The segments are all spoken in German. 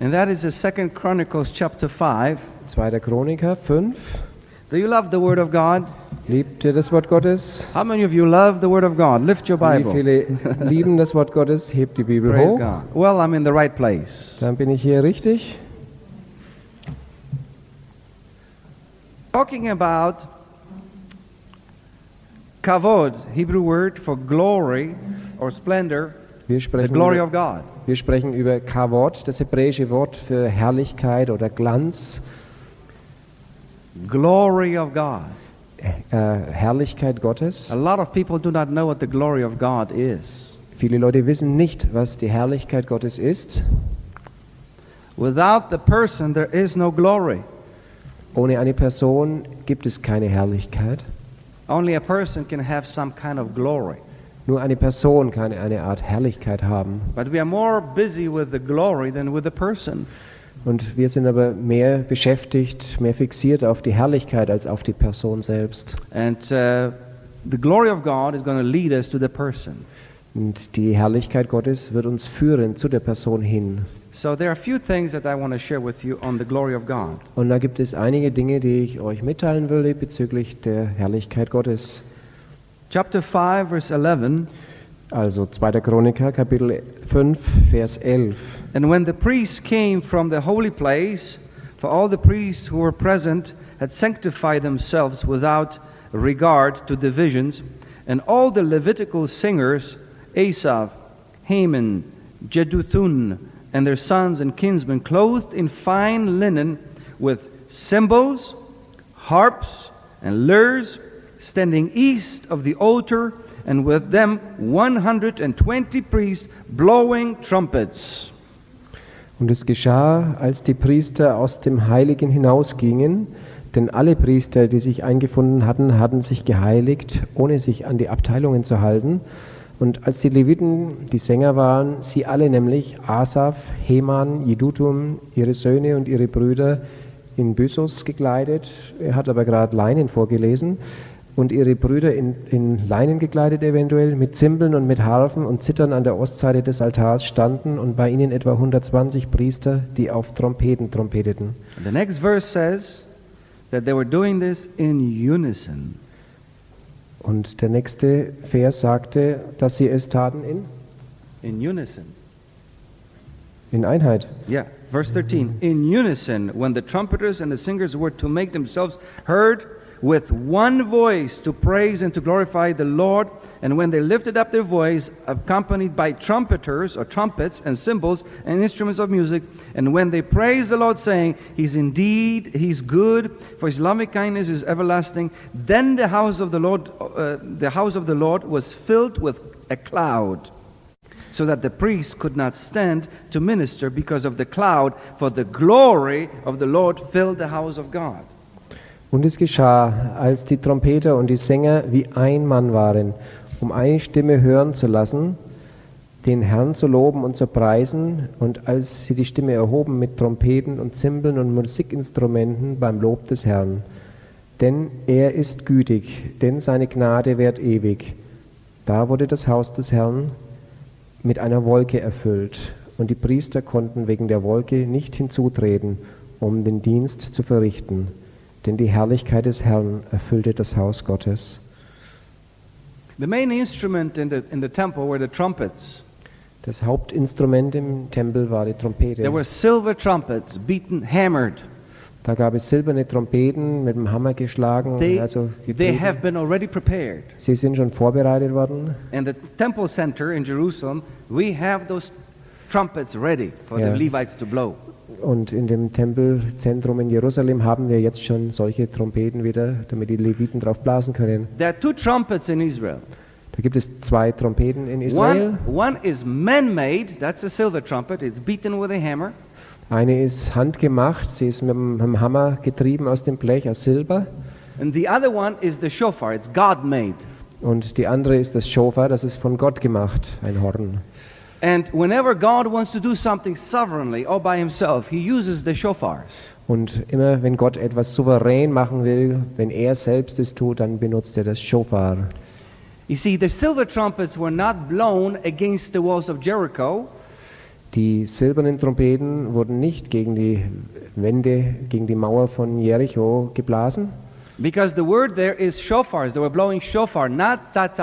And that is in 2 Chronicles chapter 5. 2. Chroniker 5. Do you love the Word of God? Liebt ihr das Wort Gottes? How many of you love the Word of God? Lift your Wie Bible. viele lieben das Wort Gottes? Hebt die Bibel Praise hoch. God. Well, I'm in the right place. Dann bin ich hier richtig. Talking about KAVOD, Hebrew word for glory or splendor, Wir the sprechen, glory of God. wir sprechen über KAVOD, das hebräische Wort für Herrlichkeit oder Glanz. Glory of God. Herrlichkeit Gottes. A lot of people do not know what the glory of God is. Viele Leute wissen nicht, was die Herrlichkeit Gottes ist. Without the person, there is no glory. Ohne eine Person gibt es keine Herrlichkeit. Only a person can have some kind of glory. Nur eine Person kann eine Art Herrlichkeit haben. But we are more busy with the glory than with the person. Und wir sind aber mehr beschäftigt, mehr fixiert auf die Herrlichkeit als auf die Person selbst. And the glory of God is going to lead us to the person. Und die Herrlichkeit Gottes wird uns führen zu der Person hin. So there are a few things that I want to share with you on the glory of God. Und da gibt es einige Dinge, die ich euch mitteilen will bezüglich der Herrlichkeit Gottes. Chapter 5, verse 11. Also 2. Chroniker, Kapitel 5, Vers 11. And when the priests came from the holy place, for all the priests who were present had sanctified themselves without regard to divisions, and all the Levitical singers, Asaph, Heman, Jeduthun, and their sons and kinsmen, clothed in fine linen, with cymbals, harps, and lyres, standing east of the altar, and with them 120 priests blowing trumpets. Und es geschah, als die Priester aus dem Heiligen hinausgingen, denn alle Priester, die sich eingefunden hatten, hatten sich geheiligt, ohne sich an die Abteilungen zu halten. Und als die Leviten die Sänger waren, sie alle nämlich, Asaph, Heman, Jeduthun, ihre Söhne und ihre Brüder, in Byssus gekleidet, er hat aber gerade Leinen vorgelesen, und ihre Brüder in Leinen gekleidet eventuell, mit Zimbeln und mit Harfen und Zittern an der Ostseite des Altars standen, und bei ihnen etwa 120 Priester, die auf Trompeten trompeteten. The next verse says that they were doing this in unison. Und der nächste Vers sagte, dass sie es taten In unison. in Einheit. Yeah, verse 13. In unison, when the trumpeters and the singers were to make themselves heard with one voice to praise and to glorify the Lord, and when they lifted up their voice, accompanied by trumpeters or trumpets and cymbals and instruments of music, and when they praised the Lord, saying, He's good, for His loving kindness is everlasting, then the house of the Lord was filled with a cloud, so that the priests could not stand to minister because of the cloud, for the glory of the Lord filled the house of God. Und es geschah, als die Trompeter und die Sänger wie ein Mann waren, um eine Stimme hören zu lassen, den Herrn zu loben und zu preisen, und als sie die Stimme erhoben mit Trompeten und Zimbeln und Musikinstrumenten beim Lob des Herrn. Denn er ist gütig, denn seine Gnade währt ewig. Da wurde das Haus des Herrn mit einer Wolke erfüllt, und die Priester konnten wegen der Wolke nicht hinzutreten, um den Dienst zu verrichten. Denn die Herrlichkeit des Herrn erfüllte das Haus Gottes. The main instrument in the temple were the trumpets. Das Hauptinstrument im Tempel war die Trompete. There were silver trumpets, beaten, hammered. Da gab es silberne Trompeten mit dem Hammer geschlagen, They getreten. have been already prepared. Sie sind schon vorbereitet worden. In the temple center in Jerusalem, we have those trumpets ready for Yeah. the Levites to blow. Und in dem Tempelzentrum in Jerusalem haben wir jetzt schon solche Trompeten wieder, damit die Leviten drauf blasen können. There are two trumpets in Israel. Da gibt es 2 Trompeten in Israel. One is man-made, that's a silver trumpet, it's beaten with a hammer. Eine ist handgemacht, sie ist mit dem Hammer getrieben aus dem Blech, aus Silber. And the other one is the shofar, it's God-made. Und die andere ist das Shofar, das ist von Gott gemacht, ein Horn. And whenever God wants to do something sovereignly all by himself, he uses the shofars. Und immer wenn Gott etwas souverän machen will, wenn er selbst es tut, dann benutzt er das Shofar. You see, the silver trumpets were not blown against the walls of Jericho. Die silbernen Trompeten wurden nicht gegen die Wände, gegen die Mauer von Jericho geblasen. Because the word there is shofars. They were blowing shofar, not satz.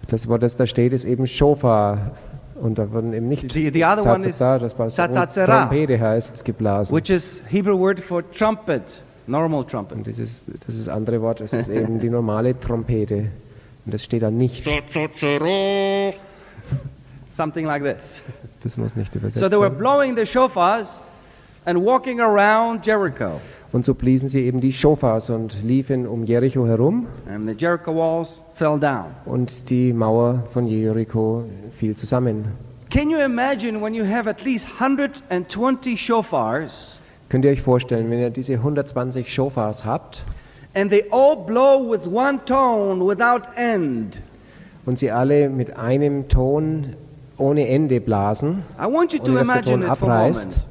Das Wort, das da steht, ist eben Shofar. Und da wurden eben nicht The other one is das was Trompete heißt, geblasen. which is Hebrew word for trumpet, normal trumpet. Und dieses andere Wort, das ist eben die normale Trompete. Und das steht da nicht. Something like this. Das muss nicht übersetzt So they were werden. blowing the shofars and walking around Jericho. Und so bliesen sie eben die Shofars und liefen um Jericho herum. And the Jericho walls fell down. Und die Mauer von Jericho fiel zusammen. Can you imagine when you have at least 120 shofars Könnt ihr euch vorstellen, wenn ihr diese 120 Shofars habt and they all blow with one tone without end? und sie alle mit einem Ton ohne Ende blasen, I want you to ohne dass der Ton imagine it for a abreißt. moment.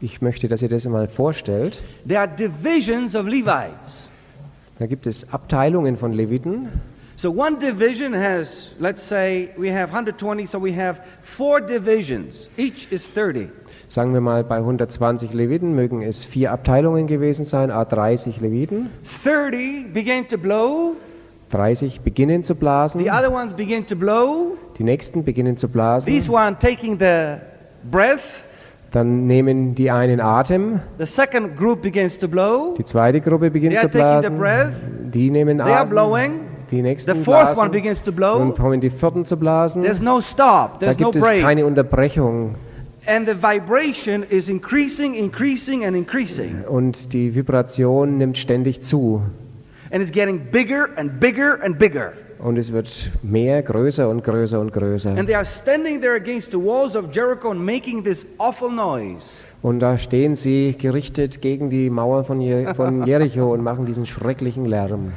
Ich möchte, dass ihr das mal vorstellt. There are divisions of Levites. Da gibt es Abteilungen von Leviten. So one division has, let's say, we have 120, so we have 4 divisions. Each is 30. Sagen wir mal, bei 120 Leviten mögen es 4 Abteilungen gewesen sein, 30 Leviten. 30 began to blow. 30 beginnen zu blasen. The other ones begin to blow. Die nächsten beginnen zu blasen. These one taking the breath. Dann nehmen die einen Atem. The second group begins to blow. Die zweite Gruppe beginnt They zu are taking the blasen. breath. Die nehmen They are Atem. blowing. Die The nächsten fourth one blasen. begins to Nun blow. kommen die vierten zu blasen. There's no stop. Da There's no gibt es break. keine Unterbrechung. And the vibration is increasing and increasing. Und die Vibration nimmt ständig zu. And it's getting bigger and bigger and bigger. Und es wird mehr, größer und größer und größer. And they are standing there against the walls of Jericho and making this awful noise. Und da stehen sie gerichtet gegen die Mauer von Jericho und machen diesen schrecklichen Lärm.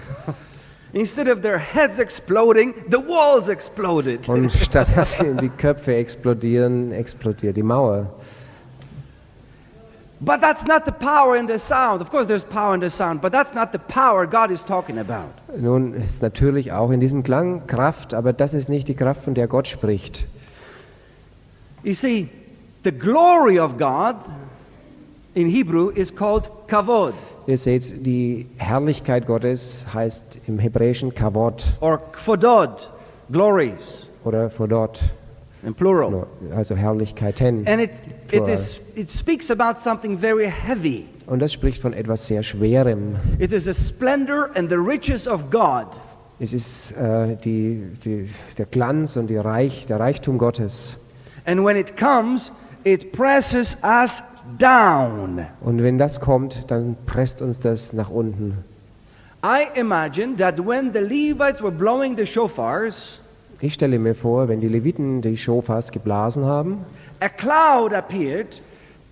Instead of their heads exploding, the walls exploded. Und statt dass die Köpfe explodieren, explodiert die Mauer. But that's not the power in the sound. Of course there's power in the sound, but that's not the power God is talking about. Nun ist natürlich auch in diesem Klang Kraft, aber das ist nicht die Kraft, von der Gott spricht. You see, the glory of God in Hebrew is called KAVOD. Ihr seht, die Herrlichkeit Gottes heißt im Hebräischen KAVOD Or KFODOD, glories, oder Vodot, in plural. also Herrlichkeiten. And Plural. it speaks about something very heavy. Und das spricht von etwas sehr Schwerem. It is the splendor and the riches of God. Es ist der Glanz und der Reichtum Gottes. And when it comes, it presses us down. Und wenn das kommt, dann presst uns das nach unten. I imagine that when the Levites were blowing the shofars, Ich stelle mir vor, wenn die Leviten die Shofars geblasen haben, a cloud appeared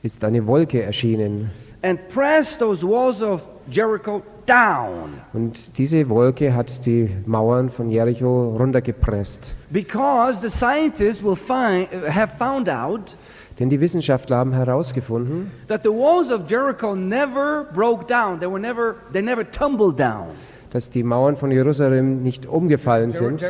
ist eine Wolke erschienen. and pressed those walls of Jericho down. Und diese Wolke hat die Mauern von Jericho runtergepresst. Because the scientists have found out Denn die Wissenschaftler haben herausgefunden, that the walls of Jericho never broke down. They never tumbled down. dass die Mauern von Jerusalem nicht umgefallen sind,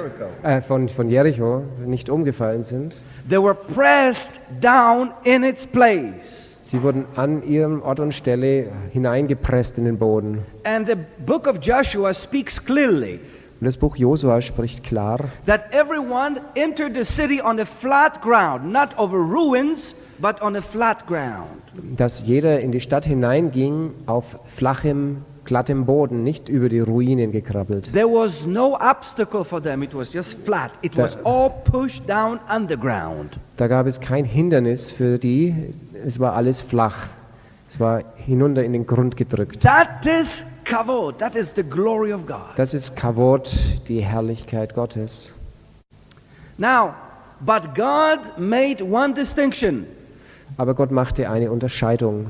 von Jericho nicht umgefallen sind. They were pressed down in its place. Sie wurden an ihrem Ort und Stelle hineingepresst in den Boden. And the book of Joshua speaks clearly Und das Buch Josua spricht klar, that everyone entered the city on a flat ground, not over ruins, but on a flat ground. dass jeder in die Stadt hineinging auf flachem, glattem Boden, nicht über die Ruinen gekrabbelt. There was no obstacle for them. It was just flat. It was all pushed down underground. Da gab es kein Hindernis für die, es war alles flach. Es war hinunter in den Grund gedrückt. That is KAVOD. That is the glory of God. Das ist KAVOD, die Herrlichkeit Gottes. Now, but God made one distinction. Aber Gott machte eine Unterscheidung.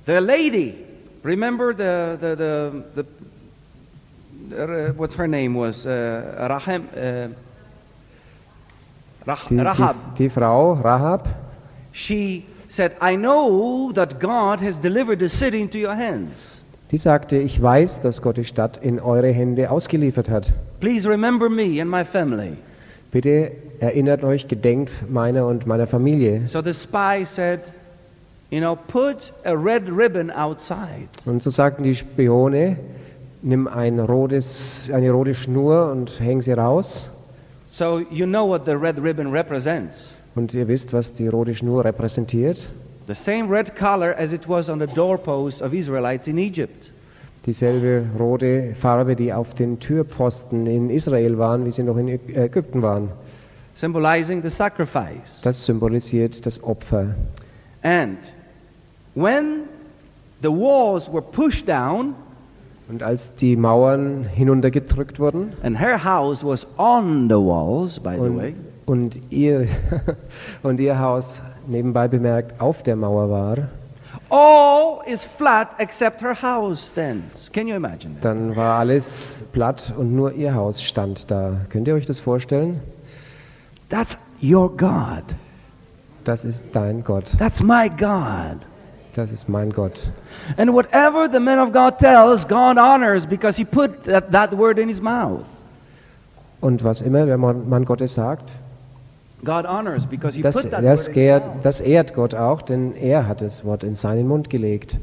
The lady, remember what's her name was Rahab. Die Frau Rahab, She said, "I know that God has delivered the city into your hands. die sagte, ich weiß, dass Gott die Stadt in eure Hände ausgeliefert hat. Please remember me and my family." Bitte erinnert euch, gedenkt meiner und meiner Familie. So the spy said, put a red ribbon outside. Und so sagten die Spione, nimm eine rote Schnur und häng sie raus. So you know what the red ribbon represents. Und ihr wisst, was die rote Schnur repräsentiert. The same red color as it was on the doorposts of Israelites in Egypt. Dieselbe rote Farbe, die auf den Türpfosten in Israel waren, wie sie noch in Ägypten waren. Symbolizing the sacrifice. Das symbolisiert das Opfer. And when the walls were pushed down, und als die Mauern hinuntergedrückt wurden, and her house was on the walls, by the way, und ihr Haus, nebenbei bemerkt, auf der Mauer war, all is flat except her house stands. Can you imagine that? Dann war alles platt und nur ihr Haus stand da. Könnt ihr euch das vorstellen? That's your God. Das ist dein Gott. That's my God. Das ist mein Gott. And whatever the man of God tells, God honors because he put that word in his mouth. Und was immer der Mann Gottes sagt, God honors because he put that word in his mouth. Das ehrt Gott auch, denn er hat das Wort in seinen Mund gelegt.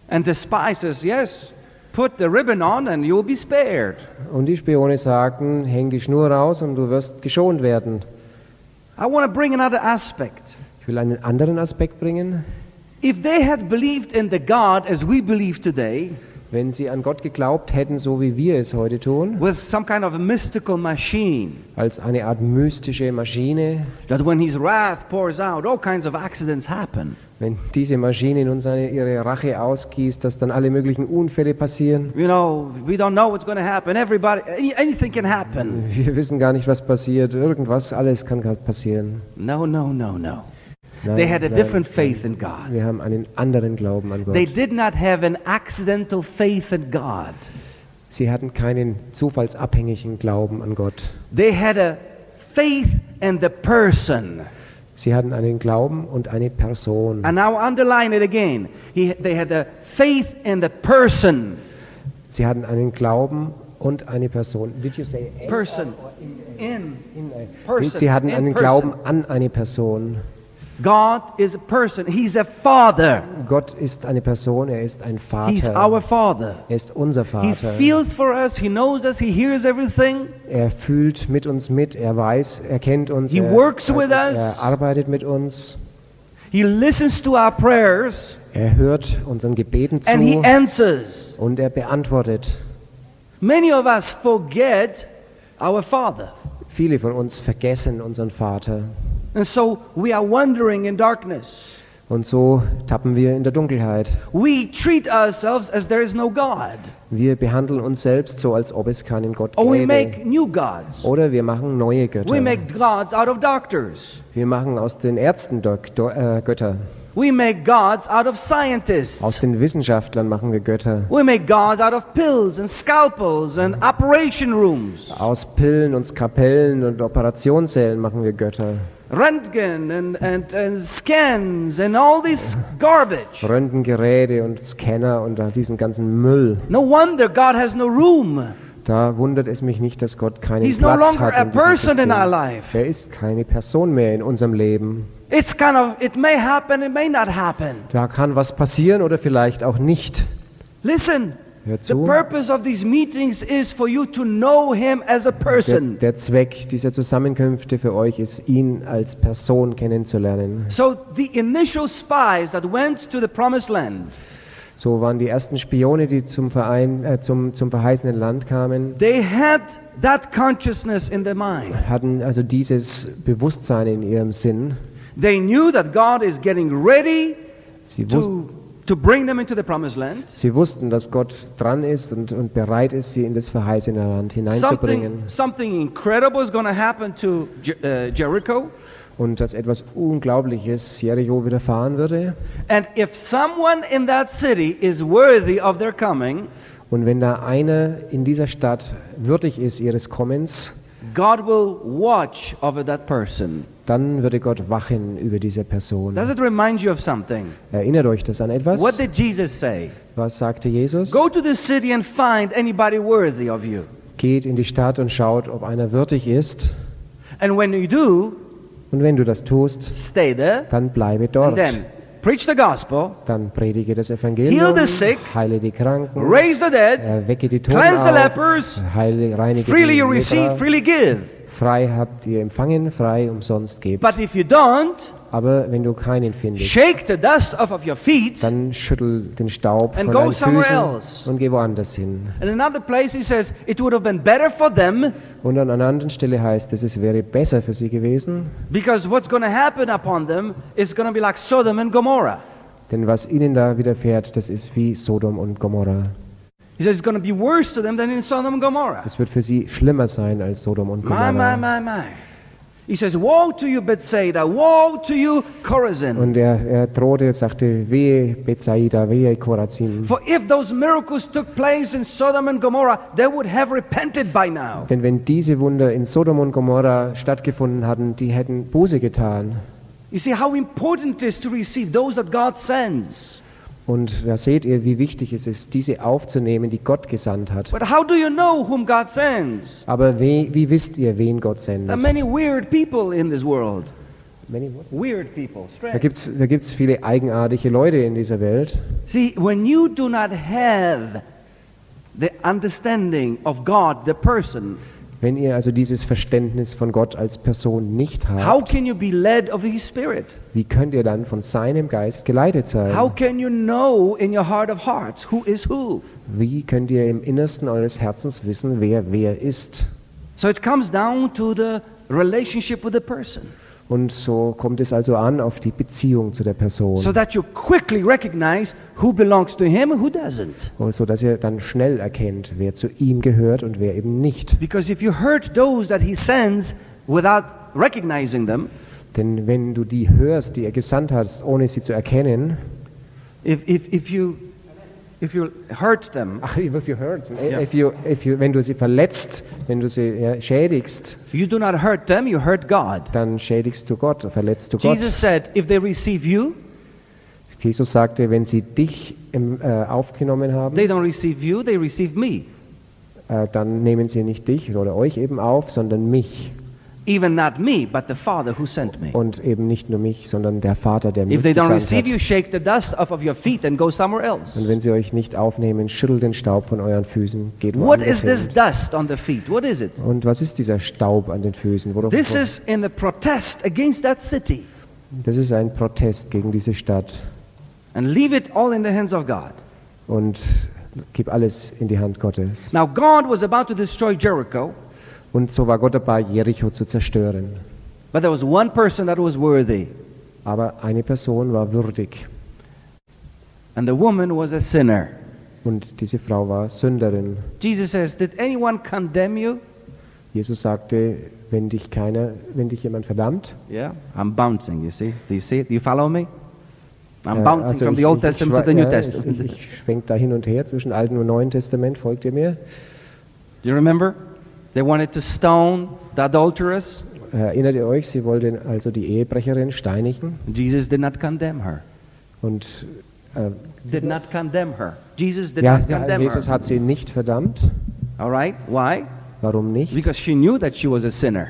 And the spy says, yes, put the ribbon on and you'll be spared. Und die Spione sagten, häng die Schnur raus und du wirst geschont werden. I want to bring another aspect. Ich will einen anderen Aspekt bringen. If they had believed in the God as we believe today, wenn sie an Gott geglaubt hätten, so wie wir es heute tun, with some kind of a mystical machine, als eine Art mystische Maschine, that when his wrath pours out, all kinds of accidents happen. Wenn diese Maschine in uns ihre Rache ausgießt, dass dann alle möglichen Unfälle passieren. We don't know what's going to happen. Anything can happen. Wir wissen gar nicht, was passiert. Irgendwas, alles kann passieren. No. Nein, they had a different faith in God. Wir haben einen anderen Glauben an Gott. They did not have an accidental faith in God. Sie hatten keinen zufallsabhängigen Glauben an Gott. They had a faith in the person. Sie hatten einen Glauben und eine Person. And now underline it again. They had a faith in the person. Sie hatten einen Glauben und eine Person. Did you say person? Sie hatten einen Glauben an eine Person. God is a person. He's a father. Gott ist eine Person, er ist ein Vater. He's our father. Er ist unser Vater. He feels for us, he knows us, he hears everything. Er fühlt mit uns mit, er weiß, er kennt uns, he works with us. Er arbeitet mit uns. He listens to our prayers. Er hört unseren Gebeten zu. And he answers. Und er beantwortet. Many of us forget our father. Viele von uns vergessen unseren Vater. And so we are wandering in darkness. Und so tappen wir in der Dunkelheit. We treat ourselves as there is no God. Wir behandeln uns selbst so, als ob es keinen Gott gäbe. Or we make new gods. Oder wir machen neue Götter. We make gods out of doctors. Wir machen aus den Ärzten Götter. We make gods out of scientists. Aus den Wissenschaftlern machen wir Götter. We make gods out of pills and scalpels and operation rooms. Aus Pillen und Skalpellen und Operationssälen machen wir Götter. Röntgen and scans and all this garbage. Röntgengeräte und Scanner und diesen ganzen Müll. No wonder God has no room. Da wundert es mich nicht, dass Gott keinen He's no Platz longer hat a in diesem person in our System. life. Er ist keine Person mehr in unserem Leben. It may happen, it may not happen. Da kann was passieren oder vielleicht auch nicht. Listen. Hör The zu. purpose of these meetings is for you to know him as a person. Der Zweck dieser Zusammenkünfte für euch ist, ihn als Person kennenzulernen. So the initial spies that went to the promised land, So waren die ersten Spione, die zum verheißenen Land kamen, they had that consciousness in their mind. hatten also dieses Bewusstsein in ihrem Sinn. They knew that God is getting ready Sie, to bring them into the promised land. Sie wussten, dass Gott dran ist und bereit ist, sie in das verheißene Land hineinzubringen. Something incredible is going to happen to Jericho. Und dass etwas Unglaubliches Jericho widerfahren würde. And if someone in that city is worthy of their coming, und wenn da einer in dieser Stadt würdig ist ihres Kommens, God will watch over that person. dann würde Gott wachen über diese Person. Does it remind you of something? Erinnert euch das an etwas? What did Jesus say? Was sagte Jesus? Go to the city and find anybody worthy of you. Geht in die Stadt und schaut, ob einer würdig ist. And when you do, Und wenn du das tust, stay there, dann bleibe and dort. then preach the gospel, Dann predige das Heal Evangelium, the sick, heile die Kranken, raise the dead, erwecke die Toten cleanse the auf, lepers, reinige freely die you receive, Leper. freely give. Frei habt ihr empfangen, frei umsonst gebt. But if you don't, Aber wenn du keinen findest, shake the dust off of your feet. dann schüttel den Staub And von go deinen somewhere Füßen else. und geh woanders hin. And in another place he says, it would have been better for them, Und an einer anderen Stelle heißt es wäre besser für sie gewesen, because what's going to happen upon them is going to be like Sodom and Gomorrah. denn was ihnen da widerfährt, das ist wie Sodom und Gomorra. He says it's going to be worse to them than in Sodom and Gomorrah. Es wird für sie schlimmer sein als Sodom und My, Gomorra. my. He says, woe to you, Bethsaida, woe to you, Chorazin. Und er drohte, sagte, wehe Bethsaida, wehe Chorazin. For if those miracles took place in Sodom and Gomorrah, they would have repented by now. Denn wenn diese Wunder in Sodom und Gomorra stattgefunden hatten, die hätten Buße getan. You see how important it is to receive those that God sends. Und da seht ihr, wie wichtig es ist, diese aufzunehmen, die Gott gesandt hat. But how do you know whom God sends? Aber wie wisst ihr, wen Gott There are sendet? many weird people in this world. Many what? Weird people, Da strange. gibt's viele eigenartige Leute in dieser Welt. See, when you do not have the understanding of God, the person, Wenn ihr also dieses Verständnis von Gott als Person nicht how habt, can you be led of His Spirit? wie könnt ihr dann von seinem Geist geleitet sein? How can you know in your heart of hearts who is who? Wie könnt ihr im Innersten eures Herzens wissen, wer ist? So it comes down to the relationship with the person, Und so kommt es also an auf die Beziehung zu der Person, so that you quickly recognize who belongs to Him and who doesn't. so dass ihr dann schnell erkennt, wer zu ihm gehört und wer eben nicht. Because if you hurt those that He sends without recognizing them, Denn wenn du die hörst, die er gesandt hat, ohne sie zu erkennen, if you hurt them, wenn du sie verletzt, wenn du sie schädigst, you do not hurt them, you hurt God. dann schädigst du Gott, verletzt du Gott. Jesus said, if they receive you, Jesus sagte, wenn sie dich aufgenommen haben, they don't receive you, they receive me. dann nehmen sie nicht dich oder euch eben auf, sondern mich. Even not me, but the Father who sent me. Und eben nicht nur mich, sondern der Vater, der mich If they don't gesandt receive you, hat. shake the dust off of your feet and go somewhere Und else. wenn sie euch nicht aufnehmen, schüttelt den Staub von euren Füßen, geht What woanders is this hin. dust on the feet? What is it? Und was ist dieser Staub an den Füßen? This is in the protest against that city. Das ist ein Protest gegen diese Stadt. And leave it all in the hands of God. Und gib alles in die Hand Gottes. Now God was about to destroy Jericho, Und so war Gott dabei, Jericho zu zerstören. but there was one person that was worthy, Aber eine Person war würdig. and the woman was a sinner. Und diese Frau war Sünderin. Jesus says, did anyone condemn you? Jesus sagte, wenn dich jemand verdammt, Yeah, I'm bouncing, you see? Do you see it? Do you follow me? I'm äh, bouncing also from the Old Testament to the New Testament. Ich schwenke da hin und her zwischen Alten und Neuen Testament, folgt ihr mir? Do you remember? They wanted to stone the adulteress. Erinnert ihr euch, sie wollten also die Ehebrecherin steinigen Jesus did not condemn her. und Did not condemn her. Jesus did ja, not condemn Jesus her. hat sie nicht verdammt. All right? Why? Warum nicht? Because she knew that she was a sinner.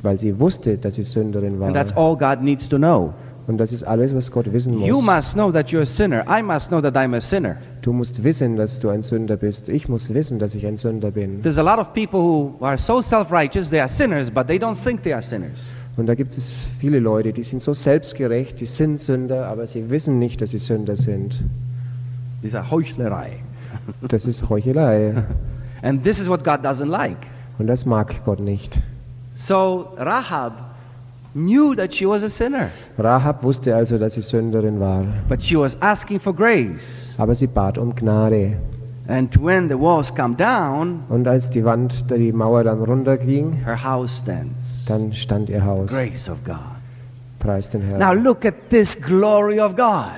Weil sie wusste, dass sie Sünderin And that's war. all God needs to know. Und das ist alles, was Gott wissen You muss. must know that you're a sinner. I must know that I'm a sinner. Du musst wissen, dass du ein Sünder bist. Ich muss wissen, dass ich ein Sünder bin. There's a lot of people who are so self-righteous, they are sinners, but they don't think they are sinners. Und da gibt es viele Leute, die sind so selbstgerecht, die sind Sünder, aber sie wissen nicht, dass sie Sünder sind. These are Heuchlerei. Das ist Heuchelei. And this is what God doesn't like. Und das mag Gott nicht. So Rahab knew that she was a sinner, Rahab wusste also, dass sie Sünderin war. but she was asking for grace. Aber sie bat um Gnade. And when the walls come down, Und als die Mauer dann runterging, her house stands. dann stand ihr Haus. Grace of God. Preis den Now Herrn. look at this glory of God.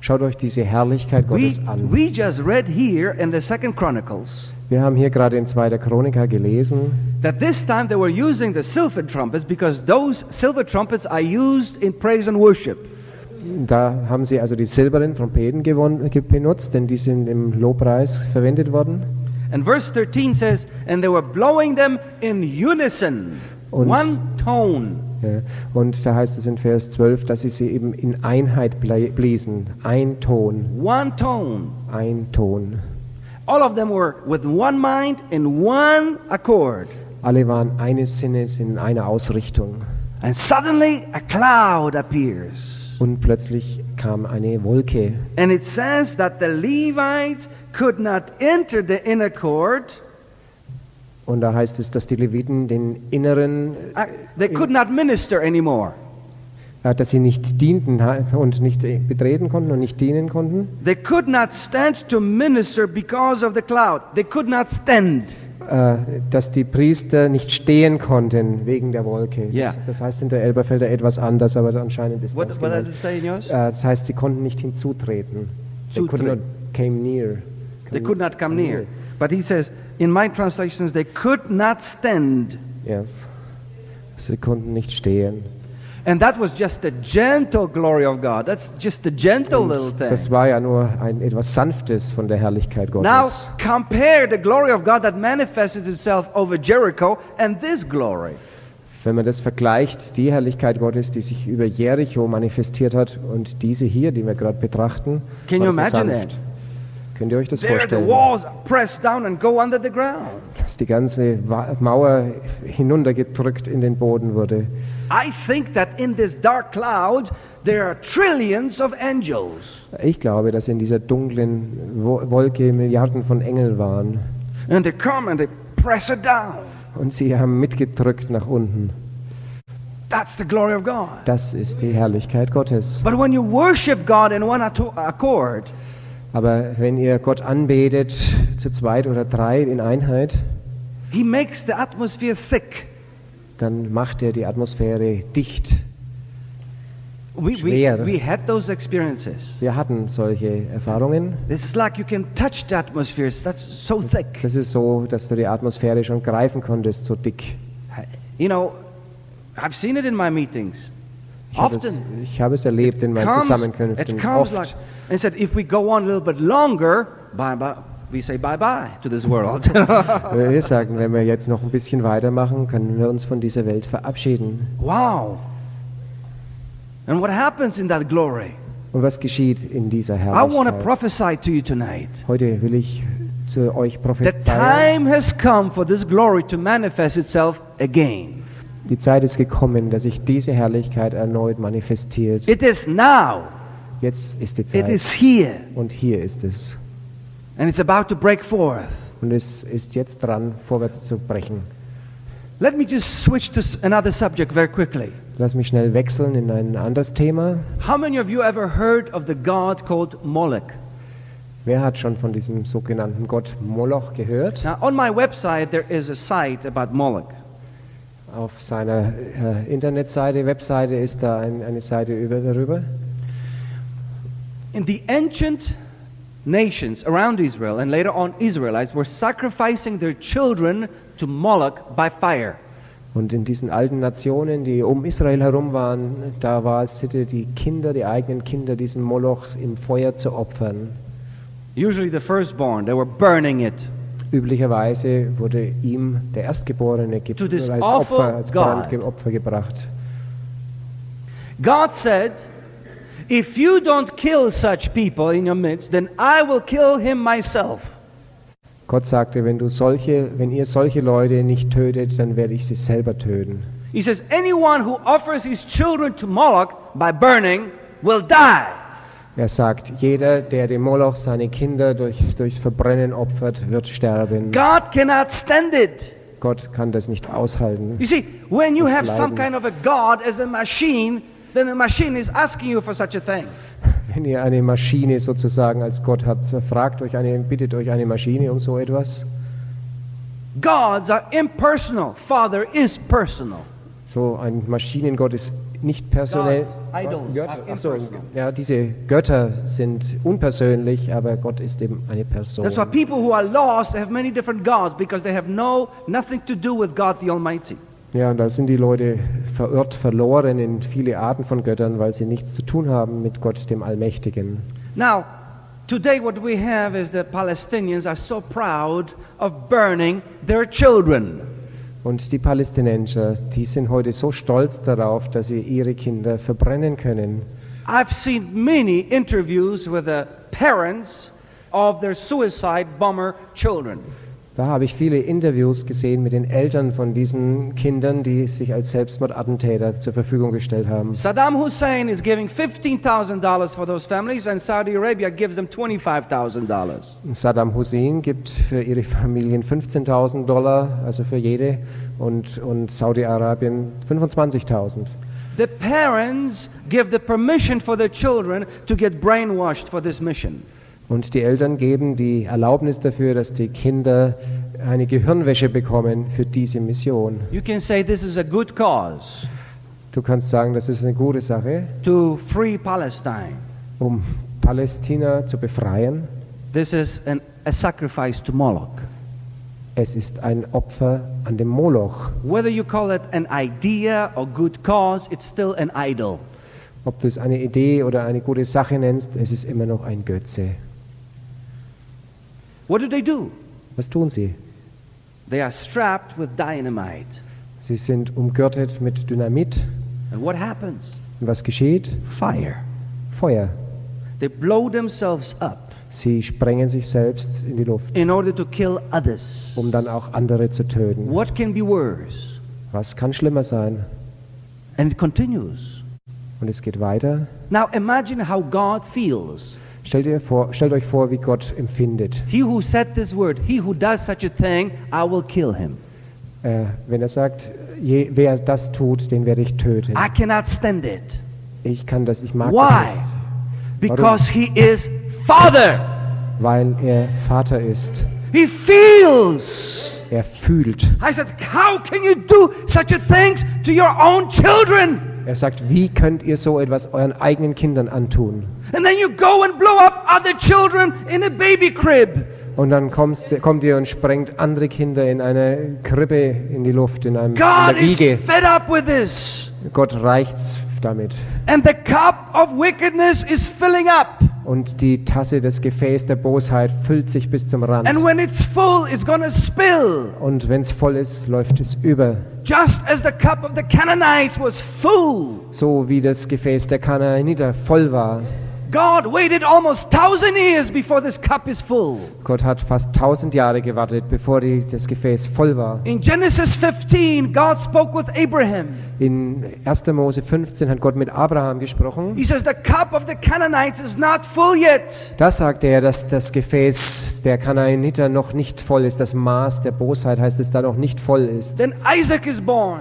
Schaut euch diese Herrlichkeit Gottes an. We just read here in the 2nd Chronicles Wir haben hier gerade in 2. Chroniker gelesen, that this time they were using the silver trumpets because those silver trumpets are used in praise and worship. da haben sie also die silbernen Trompeten benutzt, denn die sind im Lobpreis verwendet worden. And verse 13 says, and they were blowing them in unison. Und, one tone. ja, und da heißt es in Vers 12, dass sie eben in Einheit bliesen. Ein Ton, One tone. ein Ton. All of them were with one mind in one accord. Alle waren eines Sinnes in einer Ausrichtung. And suddenly a cloud appears. Und plötzlich kam eine Wolke. And it says that the Levites could not enter the inner court. Und da heißt es, dass die Leviten den inneren, They could not minister anymore. dass sie nicht dienten und nicht betreten konnten und nicht dienen konnten. They could not stand to minister because of the cloud. They could not stand. Dass die Priester nicht stehen konnten wegen der Wolke. Ja. Das heißt in der Elberfelder etwas anders, aber anscheinend ist What das does gemeint. it say in yours? Das heißt, sie konnten nicht hinzutreten. They could not came near. They could not come near. But he says, in my translations, they could not stand. Yes. Sie konnten nicht stehen. And that was just the gentle glory of God. That's just the gentle little Und thing. das war ja nur etwas Sanftes von der Herrlichkeit Gottes. Now compare the glory of God that manifested itself over Jericho and this glory. Wenn man das vergleicht, die Herrlichkeit Gottes, die sich über Jericho manifestiert hat und diese hier, die wir gerade betrachten, Can war you das so imagine sanft. that? Könnt ihr euch das There the vorstellen? walls pressed down and go under the ground. Dass die ganze Mauer hinuntergedrückt in den Boden wurde. I think that in this dark cloud there are trillions of angels. Ich glaube, dass in dieser dunklen Wolke Milliarden von Engeln waren. And they come and they press it down. Und sie haben mitgedrückt nach unten. That's the glory of God. Das ist die Herrlichkeit Gottes. But when you worship God in one accord, Aber wenn ihr Gott anbetet, zu zweit oder drei in Einheit, He makes the atmosphere thick. dann macht er die Atmosphäre dicht. We Schwer. had those experiences. Wir hatten solche Erfahrungen. It's like you can touch the atmosphere. That's so thick. Das ist so, dass du die Atmosphäre schon greifen konntest, so dick. You know, I've seen it in my meetings. Ich habe es erlebt in meinen Zusammenkünften. It comes Oft. like, and said, if we go on a little bit longer, we say bye-bye to this world. Wir sagen, wenn wir jetzt noch ein bisschen weitermachen, können wir uns von dieser Welt verabschieden. Wow. And what happens in that glory? Und was geschieht in dieser I want to Herrlichkeit? prophesy to you tonight. Heute will ich zu euch The prophezeien. time has come for this glory to manifest itself again. Die Zeit ist gekommen, dass sich diese Herrlichkeit erneut manifestiert. It is now. Jetzt ist die It Zeit. is here. Und hier ist es. And it's about to break forth. Und es ist jetzt dran, vorwärts zu brechen. Let me just switch to another subject very quickly. Lass mich schnell wechseln in ein anderes Thema. How many of you ever heard of the god called Moloch? Wer hat schon von diesem sogenannten Gott Moloch gehört? Now, on my website, there is a site about Moloch. Auf seiner Webseite ist da eine Seite darüber. In the ancient nations around Israel, and later on Israelites, were sacrificing their children to Moloch by fire. Und in diesen alten Nationen, die um Israel herum waren, da war es Sitte, die eigenen Kinder, diesen Moloch im Feuer zu opfern. Usually the firstborn, they were burning it. Üblicherweise wurde ihm der Erstgeborene To this als awful Opfer, als God. Brandopfer gebracht. God said, if you don't kill such people in your midst, then I will kill him myself. Gott sagte, wenn ihr solche Leute nicht tötet, dann werde ich sie selber töten. He says, anyone who offers his children to Moloch by burning will die. Er sagt, jeder, der dem Moloch seine Kinder durchs Verbrennen opfert, wird sterben. God cannot stand it. Gott kann das nicht aushalten. You see, when you Nicht have some leiden. kind of a God as a machine, then the machine is asking you for such a thing. Wenn ihr eine Maschine sozusagen als Gott habt, bittet euch eine Maschine um so etwas. Gods are impersonal. Father is personal. So ein Maschinengott ist nicht personell. Gods, idols are Ach so, impersonal. ja, diese Götter sind unpersönlich, aber Gott ist eben eine Person. That's why people who are lost have many different gods because they have nothing to do with God the Almighty. Ja, und da sind die Leute verirrt, verloren in viele Arten von Göttern, weil sie nichts zu tun haben mit Gott, dem Allmächtigen. Now, today what we have is the Palestinians are so proud of burning their children. Und die Palästinenser, die sind heute so stolz darauf, dass sie ihre Kinder verbrennen können. I've seen many interviews with the parents of their suicide bomber children. Da habe ich viele Interviews gesehen mit den Eltern von diesen Kindern, die sich als Selbstmordattentäter zur Verfügung gestellt haben. Saddam Hussein is giving $15,000 for those families, and Saudi Arabia gives them $25,000. Saddam Hussein gibt für ihre Familien $15.000, also für jede, und Saudi-Arabien 25.000. The parents give the permission for their children to get brainwashed for this mission. Und die Eltern geben die Erlaubnis dafür, dass die Kinder eine Gehirnwäsche bekommen für diese Mission. You can say this is a good cause Du kannst sagen, das ist eine gute Sache, to free Palestine. um Palästina zu befreien. This is a sacrifice to Moloch. Es ist ein Opfer an dem Moloch. Whether you call it an idea or good cause, it's still an idol. Ob du es eine Idee oder eine gute Sache nennst, es ist immer noch ein Götze. What do? Was tun sie? They are strapped with dynamite. Sie sind umgürtet mit Dynamit. And what happens? Und was geschieht? Fire. Feuer. They blow themselves up Sie sprengen sich selbst in die Luft, in order to kill others. um dann auch andere zu töten. What can be worse? Was kann schlimmer sein? And it continues. Und es geht weiter. Now imagine how God feels. Stellt euch vor, wie Gott empfindet. He who said this word, he who does such a thing, I will kill him. Wenn er sagt, wer das tut, den werde ich töten. I cannot stand it. Ich mag das Why? nicht. Because he is Father. Weil er Vater ist. He feels. Er fühlt. I said, how can you do such a thing to your own children? Er sagt, wie könnt ihr so etwas euren eigenen Kindern antun? And then you go and blow up other children in a baby crib. Und dann kommt ihr und sprengt andere Kinder in eine Krippe in die Luft, in einer God is Wiege. fed up with this. Gott reicht's damit. And the cup of wickedness is filling up. Und die Tasse, das Gefäß der Bosheit füllt sich bis zum Rand. And when it's full, it's going to spill. Und wenn es voll ist, läuft es über. Just as the cup of the Canaanites was full. So wie das Gefäß der Kanaaniter voll war. God waited almost 1,000 years before this cup is full. Gott hat fast 1000 Jahre gewartet, bevor das Gefäß voll war. In Genesis 15, God spoke with Abraham. In 1. Mose 15 hat Gott mit Abraham gesprochen. He says the cup of the Canaanites is not full yet. Da sagte er, dass das Gefäß der Kanaaniter noch nicht voll ist. Das Maß der Bosheit heißt es da noch nicht voll ist. Then Isaac is born.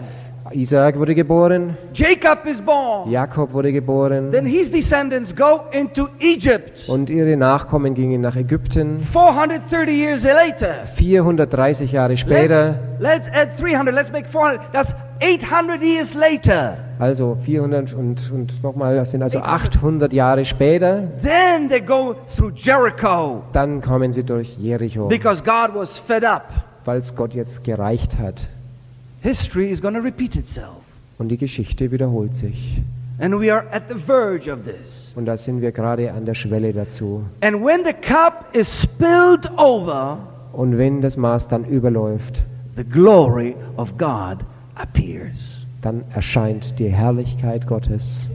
Isaac wurde geboren. Jacob is born. Jakob wurde geboren. Then his descendants go into Egypt. Und ihre Nachkommen gingen nach Ägypten. 430 years later. 430 Jahre später. Let's add 300. Let's make 400. That's 800 years later. Also 400 und nochmal, das sind also 800 Jahre später. Then they go through Jericho. Dann kommen sie durch Jericho, Because God was fed up. weil es Gott jetzt gereicht hat. History is going to repeat itself. Und die Geschichte wiederholt sich. And we are at the verge of this. Und da sind wir gerade an der Schwelle dazu. And when the cup is spilled over, Und wenn das Maß dann überläuft, the glory of God appears. dann erscheint die Herrlichkeit Gottes.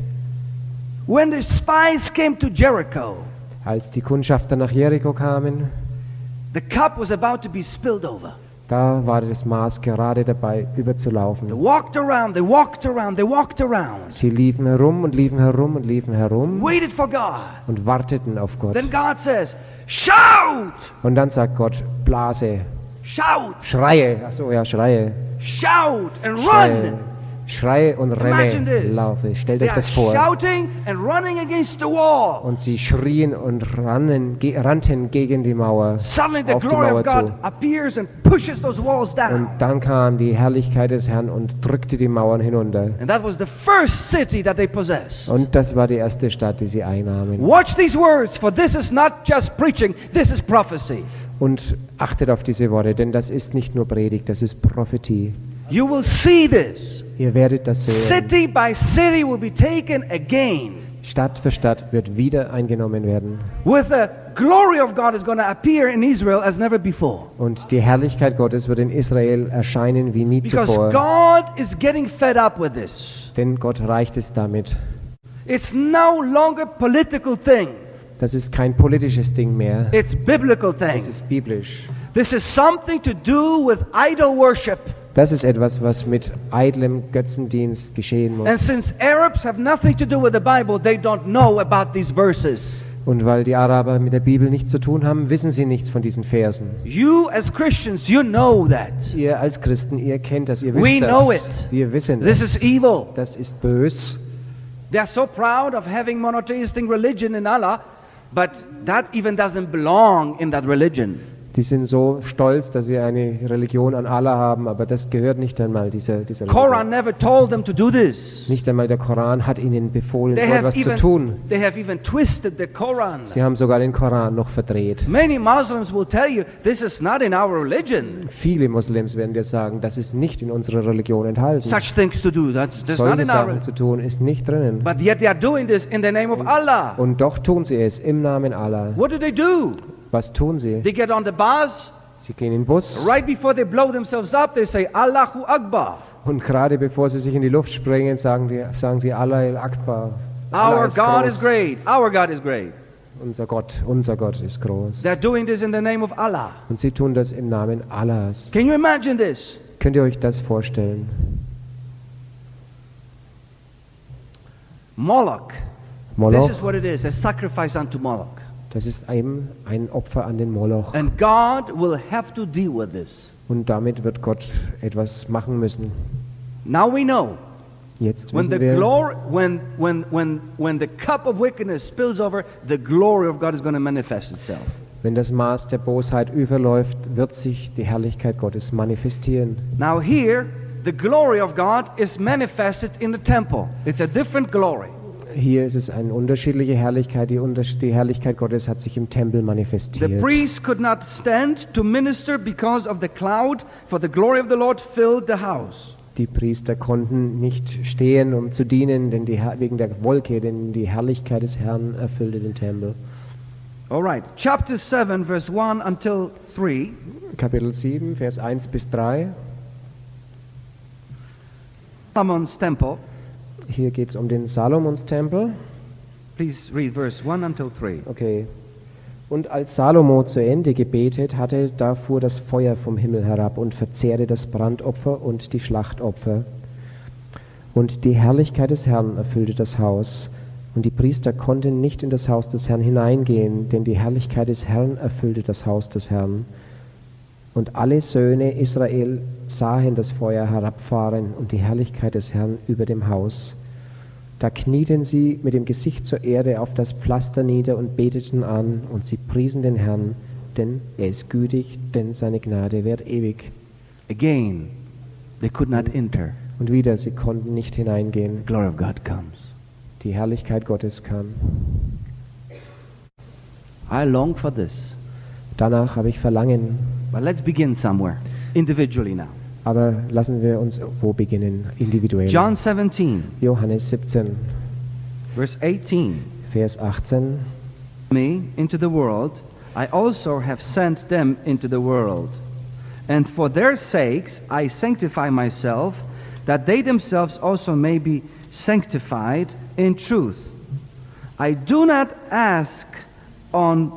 When the spies came to Jericho, Als die Kundschafter nach Jericho kamen, the cup was about to be spilled over. da war das Maß gerade dabei They überzulaufen. walked around, they walked around, they walked around. Sie liefen herum und liefen herum und liefen herum Waited for God. und warteten auf Gott. Then God says, shout! Und dann sagt Gott, Blase, Shout! schreie, achso, ja, schreie, Shout and schreie, run! schreie und Imagine renne, this. laufe. Stellt They euch are das vor. shouting and running against the wall. Und sie schrien und rannten gegen die Mauer, Suddenly the auf die glory Mauer of God zu. appears and pushes those walls Und down. dann kam die Herrlichkeit des Herrn und drückte die Mauern hinunter. And that was the first city that they possessed. Und das war die erste Stadt, die sie einnahmen. Watch these words, for this is not just preaching, this is prophecy. Und achtet auf diese Worte, denn das ist nicht nur Predigt, das ist Prophetie. You will see this. Ihr werdet das sehen. City by city will be taken again. Stadt für Stadt wird wieder eingenommen werden. With the glory of God is going to appear in Israel as never before. Und die Herrlichkeit Gottes wird in Israel erscheinen wie nie Because zuvor. God is getting fed up with this. Denn Gott reicht es damit. It's no longer political thing. Das ist kein politisches Ding mehr. It's biblical thing. Es ist biblisch. This is something to do with idol worship. Das ist etwas, was mit eitlem Götzendienst geschehen And muss. since Arabs have nothing to do with the Bible, they don't know about these verses. Und weil die Araber mit der Bibel nichts zu tun haben, wissen sie nichts von diesen Versen. You as Christians, you know that. Ihr als Christen, ihr kennt das, ihr We wisst know das. it. Wir wissen This das. is evil. Das ist bös. They are so proud of having monotheistic religion in Allah, but that even doesn't belong in that religion. Die sind so stolz, dass sie eine Religion an Allah haben, aber das gehört nicht einmal dieser Quran Religion. never told them to do this. Nicht einmal der Koran hat ihnen befohlen, They so have etwas zu tun. even twisted the Quran. Sie haben sogar den Koran noch verdreht. Many Muslims will tell you this is not in our religion. Viele Moslems werden dir sagen, das ist nicht in unserer Religion enthalten. Such things to do. That's not Solche in our Sachen religion. zu tun ist nicht drinnen. But yet they are doing this in the name of Allah. Und doch tun sie es im Namen Allah. What do? Was tun sie? They get on the bus. Sie gehen in den Bus Right before they blow themselves up, they say Allahu Akbar. und gerade bevor sie sich in die Luft sprengen, sagen sie Allah Akbar. Allah Our ist God groß. is great. Our God is great. Unser Gott ist groß. They're doing this in the name of Allah. Und sie tun das im Namen Allahs. Can you imagine this? Könnt ihr euch das vorstellen? Moloch. This Moloch, is what it is, a sacrifice unto Moloch. das ist eben ein Opfer an den Moloch. And God will have to deal with this. Und damit wird Gott etwas machen müssen. Now we know Jetzt when the wissen wir, glory when the cup of wickedness spills over, the glory of God is going to manifest itself. wenn das Maß der Bosheit überläuft, wird sich die Herrlichkeit Gottes manifestieren. Now here the glory of God is manifested in the temple. It's a different glory. Hier ist es eine unterschiedliche Herrlichkeit. Die Herrlichkeit Gottes hat sich im Tempel The manifestiert. priests could not stand to minister because of the cloud, for the glory of the Lord filled the house. Die Priester konnten nicht stehen, um zu dienen, wegen der Wolke, denn die Herrlichkeit des Herrn erfüllte den Tempel. All right, chapter 7, verse 1 until 3. Kapitel 7, Vers 1 bis 3. Solomon's temple. Hier geht es um den Salomons-Tempel. Please read verse 1 until 3. Okay. Und als Salomo zu Ende gebetet hatte, da fuhr das Feuer vom Himmel herab und verzehrte das Brandopfer und die Schlachtopfer. Und die Herrlichkeit des Herrn erfüllte das Haus. Und die Priester konnten nicht in das Haus des Herrn hineingehen, denn die Herrlichkeit des Herrn erfüllte das Haus des Herrn. Und alle Söhne Israel sahen das Feuer herabfahren und die Herrlichkeit des Herrn über dem Haus. Da knieten sie mit dem Gesicht zur Erde auf das Pflaster nieder und beteten an, und sie priesen den Herrn, denn er ist gütig, denn seine Gnade währt ewig. Again, they could not enter. Und wieder, sie konnten nicht hineingehen. The glory of God comes. Die Herrlichkeit Gottes kam. I long for this. Danach habe ich Verlangen. But let's begin somewhere, individually now. Aber lassen wir uns wo beginnen, individuell. John 17, Johannes 17, verse 18. Vers 18. Me into the world, I also have sent them into the world. And for their sakes I sanctify myself, that they themselves also may be sanctified in truth. I do not ask on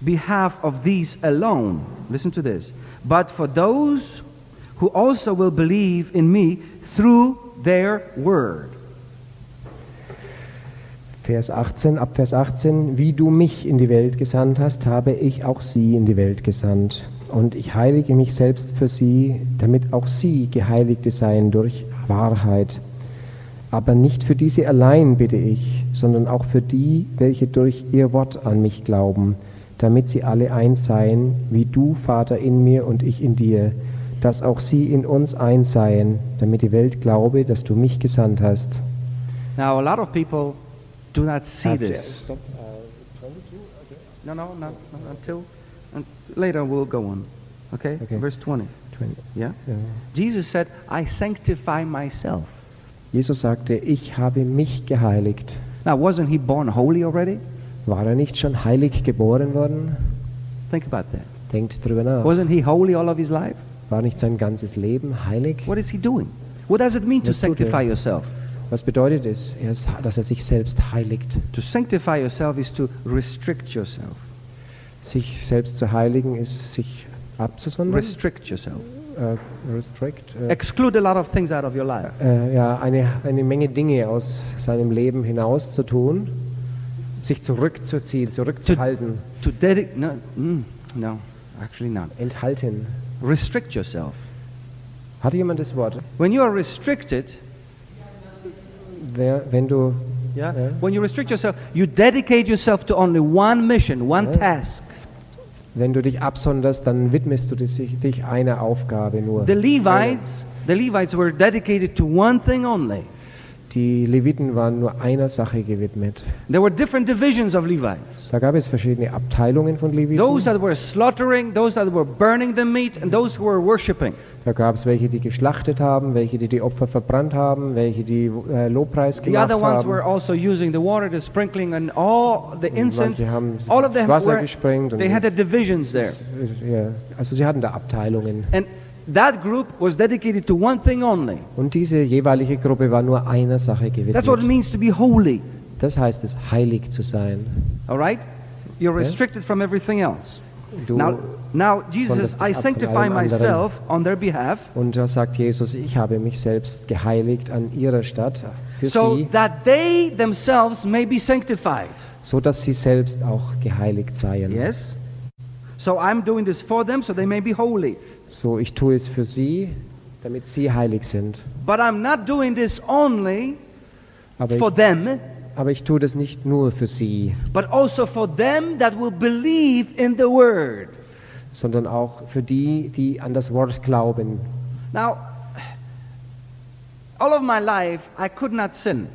behalf of these alone, listen to this, but for those who also will believe in me through their word. Vers 18, ab Vers 18, wie du mich in die Welt gesandt hast, habe ich auch sie in die Welt gesandt. Und ich heilige mich selbst für sie, damit auch sie Geheiligte seien durch Wahrheit. Aber nicht für diese allein bitte ich, sondern auch für die, welche durch ihr Wort an mich glauben, damit sie alle eins seien, wie du, Vater, in mir und ich in dir, dass auch sie in uns eins seien, damit die Welt glaube, dass du mich gesandt hast. Now a lot of people do not see Habt ihr- this. No, until later we'll go on. Okay? Okay. Verse 20. Yeah? Ja. Jesus said, I sanctify myself. Jesus sagte, ich habe mich geheiligt. Now, wasn't he born holy already? War er nicht schon heilig geboren worden? Think about that. Denkt drüber nach. Wasn't he holy all of his life? War nicht sein ganzes Leben heilig? What is he doing? What does it mean to Was tut er? sanctify yourself? Was bedeutet es, dass er sich selbst heiligt? To sanctify yourself is to restrict yourself. Sich selbst zu heiligen ist sich abzusondern. Restrict yourself. Restrict. Exclude a lot of things out of your life. Ja, eine Menge Dinge aus seinem Leben hinaus zu tun, sich zurückzuziehen, zurückzuhalten, To dedicate. No, actually not. enthalten. Restrict yourself. Hat jemand das Wort? When you are restricted, Wenn du when you restrict yourself, you dedicate yourself to only one mission, one task. Wenn du dich absonderst, dann widmest du dich einer Aufgabe nur. The Levites were dedicated to one thing only. Die Leviten waren nur einer Sache gewidmet. There were different divisions of Levites. Da gab es verschiedene Abteilungen von Leviten. Those that were slaughtering, those that were burning the meat, and those who were worshiping. Da gab es welche, die geschlachtet haben, welche, die Opfer verbrannt haben, welche, die Lobpreis The gemacht other ones haben. were also using the water, the sprinkling, and all the incense. Manche haben All of them Wasser were, gesprengt. they had the divisions there. Ja, also sie hatten da Abteilungen. And that group was dedicated to one thing only. Und diese jeweilige Gruppe war nur einer Sache That's what it gewidmet. means to be holy. Das heißt es, heilig zu sein. All right? You're restricted from everything else. Du, Now Jesus says, sonderst dich I ab von sanctify allem anderen. myself on their behalf, und da sagt Jesus, ich habe mich selbst geheiligt an ihrer Stadt für so sie, that they themselves may be sanctified. so dass sie selbst auch geheiligt seien. Yes? So I'm doing this for them so they may be holy. So, ich tue es für sie, damit sie heilig sind. But I'm not doing this only Aber for ich, them, aber ich tue das nicht nur für sie, but also for them that will believe in the word. sondern auch für die, die an das Wort glauben. Now, all of my life I could not sin.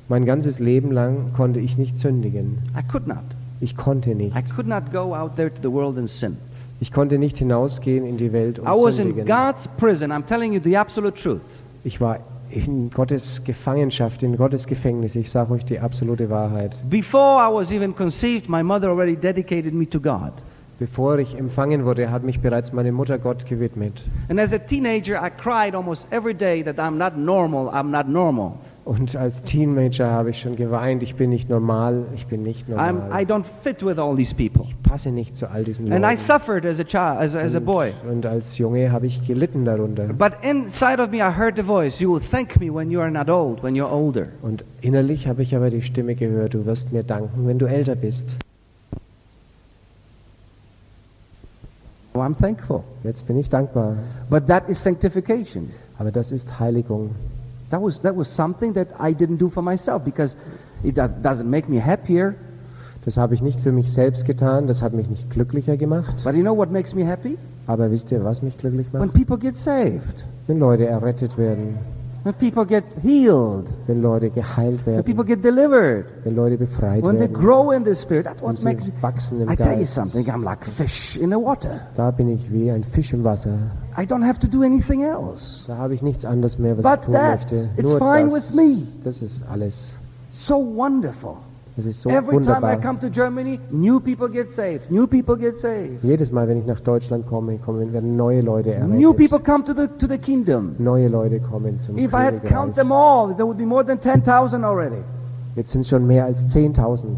Mein ganzes Leben lang konnte ich nicht sündigen. I could not. Ich konnte nicht. I could not go out there to the world and sin. Ich konnte nicht hinausgehen in die Welt und I was in sündigen. God's prison. I'm telling you the absolute truth. Ich war in Gottes Gefangenschaft, in Gottes Gefängnis. Ich sage euch die absolute Wahrheit. Before I was even conceived, my mother already dedicated me to God. Bevor ich empfangen wurde, hat mich bereits meine Mutter Gott gewidmet. And as a teenager, I cried almost every day that I'm not normal, I'm not normal. Und als Teenager habe ich schon geweint, ich bin nicht normal, ich bin nicht I normal. don't fit with all these people. Ich passe nicht zu all diesen And I Leuten. suffered as a child, as a boy. Und als Junge habe ich gelitten darunter. But inside of me, I heard the voice, you will thank me when you are not old, when you're older. Und innerlich habe ich aber die Stimme gehört, du wirst mir danken, wenn du älter bist. Oh, I'm thankful. Jetzt bin ich dankbar. But that is sanctification. Aber das ist Heiligung. That was something that I didn't do for myself because it doesn't make me happier. Das habe ich nicht für mich selbst getan, das hat mich nicht glücklicher gemacht. But you know what makes me happy? Aber wisst ihr, was mich glücklich When macht? people get saved. Wenn Leute errettet werden, When people get healed. wenn Leute geheilt When people werden, get delivered. wenn Leute befreit When they werden, grow in the Spirit. That's wenn what sie makes me... wachsen im I tell you Geist. something, I'm like fish in the water. Da bin ich wie ein Fisch im Wasser. I don't have to do anything else. Da habe ich nichts anderes mehr, was But ich tun that, möchte. it's Nur fine das, with me. das ist alles. So wonderful. Das ist so Every time I wunderbar. come to Germany, new people get saved. New people get saved. Jedes Mal, wenn ich nach Deutschland komme, werden neue Leute New people errettet. come to the kingdom. Neue Leute kommen zum If I had count Königreich. them all, there would be more than 10,000 already. Jetzt sind es schon mehr als 10.000.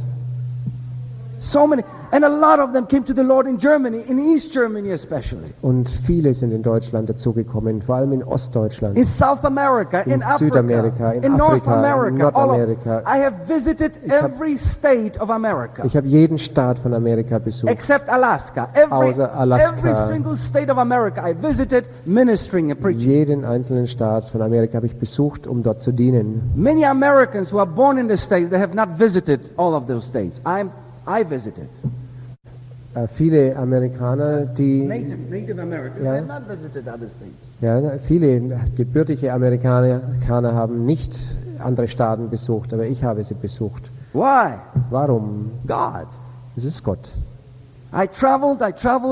So many. And a lot of them came to the Lord in Germany, in East Germany especially. Und viele sind in Deutschland dazugekommen, vor allem in Ostdeutschland. In South America, in Africa, Südamerika, in North Afrika, in America, all of, Nordamerika. I have visited every state of America. Ich habe jeden Staat von Amerika besucht. Except Alaska. Every, Außer Alaska. every single state of America I visited ministering and preaching. Jeden einzelnen Staat von Amerika habe ich besucht, um dort zu dienen. Many Americans who are born in the states, they have not visited all of those states. I visited. Viele Amerikaner, die Native Americans, Ja. they have not visited other states. ja, viele gebürtige Amerikaner haben nicht andere Staaten besucht, aber ich habe sie besucht. Why? Warum? God. Es ist Gott. I traveled,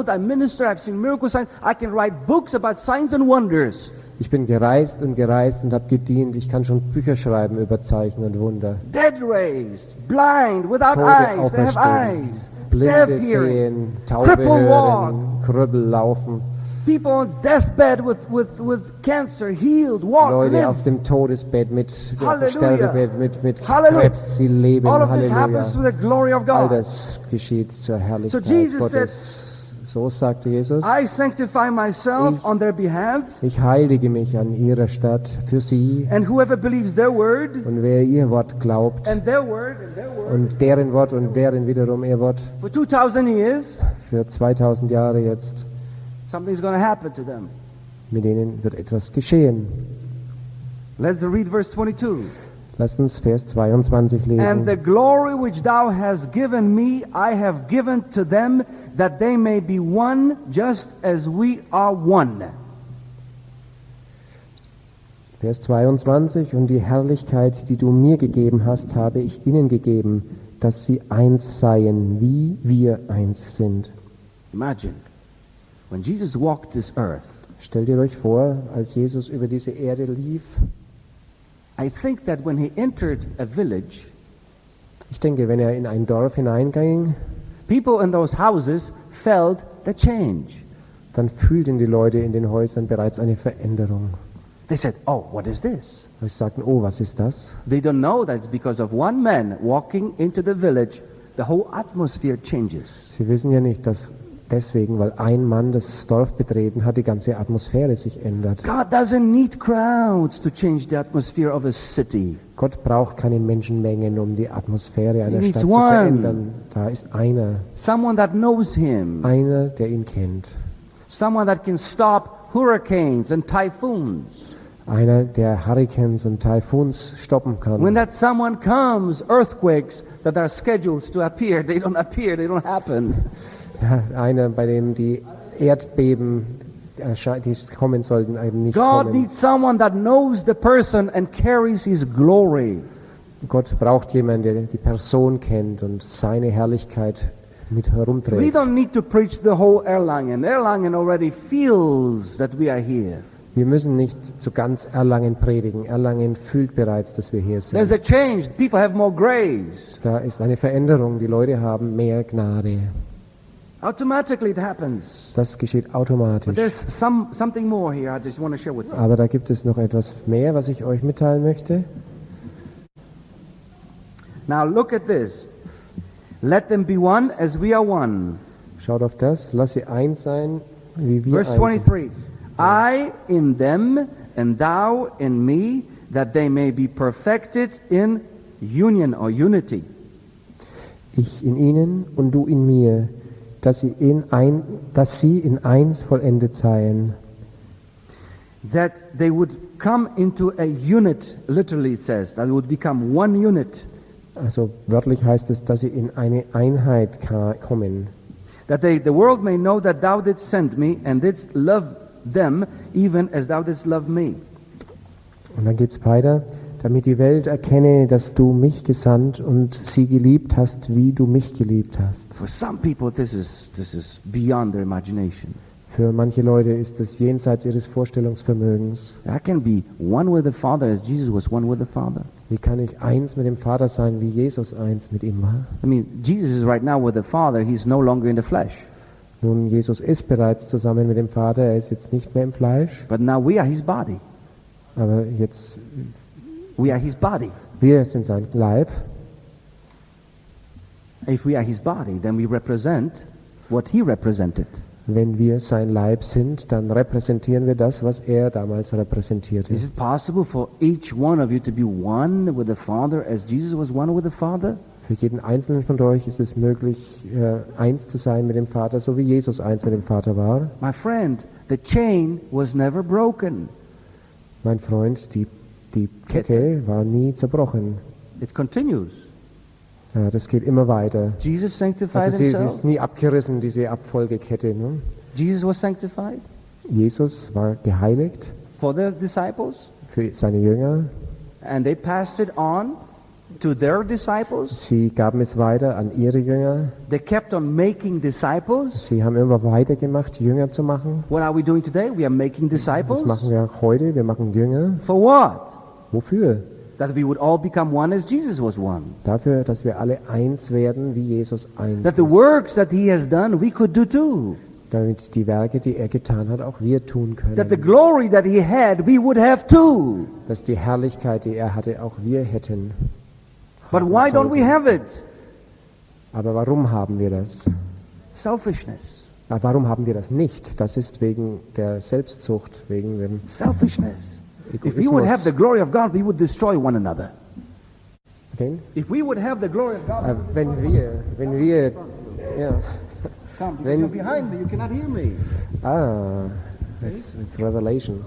I minister, I've seen miracle signs. I can write books about signs and wonders. Ich bin gereist und habe gedient. Ich kann schon Bücher schreiben über Zeichen und Wunder. Dead raised, blind, without Tote eyes, they have auferstehen, eyes. Blinde Deaf hearing, sehen, Taube cripple walk. hören, Krüppel laufen. People on deathbed with cancer, healed, walk, Leute live. auf dem Todesbett, auf Halleluja. dem Sterbebett mit Halleluja. Krebs, sie leben. All of this Halleluja. happens to the glory of All God. das geschieht zur Herrlichkeit So Jesus Gottes. So sagte Jesus, I sanctify myself on their behalf, ich heilige mich an ihrer Stadt für sie. and whoever believes their word, Und wer ihr Wort glaubt and their word, and their word, und deren Wort und deren wiederum ihr Wort for 2000 years, für 2000 Jahre jetzt, something's going to happen to them. mit denen wird etwas geschehen. Let's read verse 22. Lasst uns Vers 22 And the lesen. glory which thou hast given me, I have given to them, that they may be one, just as we are one. Vers 22. Und die Herrlichkeit, die du mir gegeben hast, habe ich ihnen gegeben, dass sie eins seien, wie wir eins sind. Imagine, when Jesus walked this earth, Stellt ihr euch vor, als Jesus über diese Erde lief, I think that when he entered a village, ich denke, wenn er in ein Dorf hineinging, people in those houses felt the change. dann fühlten die Leute in den Häusern bereits eine Veränderung. They said, oh, what is this? Sie sagten, oh, was ist das? They don't know that it's because of one man walking into the village, the whole atmosphere changes. Sie wissen ja nicht, dass deswegen, weil ein Mann das Dorf betreten hat, die ganze Atmosphäre sich ändert. God doesn't need crowds to change the atmosphere of a city. Gott braucht keine Menschenmengen, um die Atmosphäre einer He needs Stadt zu one. verändern. Da ist Someone that knows him. einer, der ihn kennt. Someone that can stop hurricanes and typhoons. Einer, der Hurrikans und Taifuns stoppen When kann. that someone comes, earthquakes that are scheduled to appear, they don't happen. Ja, einer, bei dem die Erdbeben, die kommen sollten, eben nicht God kommen. needs someone that knows the person and carries his glory. Gott braucht jemanden, der die Person kennt und seine Herrlichkeit mit We herumträgt. don't need to preach the whole Erlangen. Erlangen already feels that we are here. Wir müssen nicht zu ganz Erlangen predigen. Erlangen fühlt bereits, dass wir hier There's sind. a change. People have more grace. Da ist eine Veränderung. Die Leute haben mehr Gnade. Automatically it happens. Das geschieht But automatisch. there's something more here I just want to share with you. Aber da gibt es noch etwas mehr, was ich euch mitteilen möchte. Now look at this. Let them be one as we are one. Schaut auf das. Lass sie eins sein, wie wir Verse eins sind. 23. I in them and thou in me, that they may be perfected in union or unity. Ich in ihnen und du in mir, dass sie in eins vollendet seien. That they would come into a unit, literally it says, that would become one unit. Also wörtlich heißt es, dass sie in eine Einheit kommen. That the world may know that thou didst send me and didst love them even as thou didst love me. Und dann geht es weiter, damit die Welt erkenne, dass du mich gesandt und sie geliebt hast, wie du mich geliebt hast. For some people this is beyond their imagination. Für manche Leute ist das jenseits ihres Vorstellungsvermögens. I can be one with the Father as Jesus was one with the Father. Wie kann ich eins mit dem Vater sein, wie Jesus eins mit ihm war? I mean, Jesus is right now with the Father. He's no longer in the flesh. Nun, Jesus ist bereits zusammen mit dem Vater, er ist jetzt nicht mehr im Fleisch, But now we are his body. aber jetzt, We are his body. wir sind sein Leib. If we are his body, then we represent what he represented. Wenn wir sein Leib sind, dann repräsentieren wir das, was er damals repräsentierte. Is it possible for each one of you to be one with the Father as Jesus was one with the Father? Für jeden Einzelnen von euch ist es möglich, eins zu sein mit dem Vater, so wie Jesus eins mit dem Vater war. My friend, the chain was never broken. Mein Freund, die Kette war nie zerbrochen. It continues. Ja, das geht immer weiter. Jesus sanctified Also sie himself. ist nie abgerissen, diese Abfolgekette. Ne? Jesus was sanctified Jesus war geheiligt for the disciples, für seine Jünger and they passed it on to their disciples. Sie gaben es weiter an ihre Jünger. They kept on making disciples. Sie haben immer weitergemacht, Jünger zu machen. What are we doing today? We are making Das disciples. machen wir auch heute. Wir machen Jünger. For what? Wofür? That we would all become one as Jesus was one. Dafür, dass wir alle eins werden, wie Jesus eins That the ist. works that he has done, we could do too. Damit die Werke, die er getan hat, auch wir tun That the können. glory that he had, we would have too. Dass die Herrlichkeit, die er hatte, auch wir hätten. But haben why don't we sollten. have it? Aber warum haben wir das? Selfishness. Warum haben wir das nicht? Das ist wegen der Selbstsucht, wegen dem Selfishness. If we would have the Egoismus. glory of God, we would destroy one another. Okay? If we would have the glory of God, we would destroy Wenn wir, ja, Come, because Wenn- you're behind me, you cannot hear me. it's Revelation.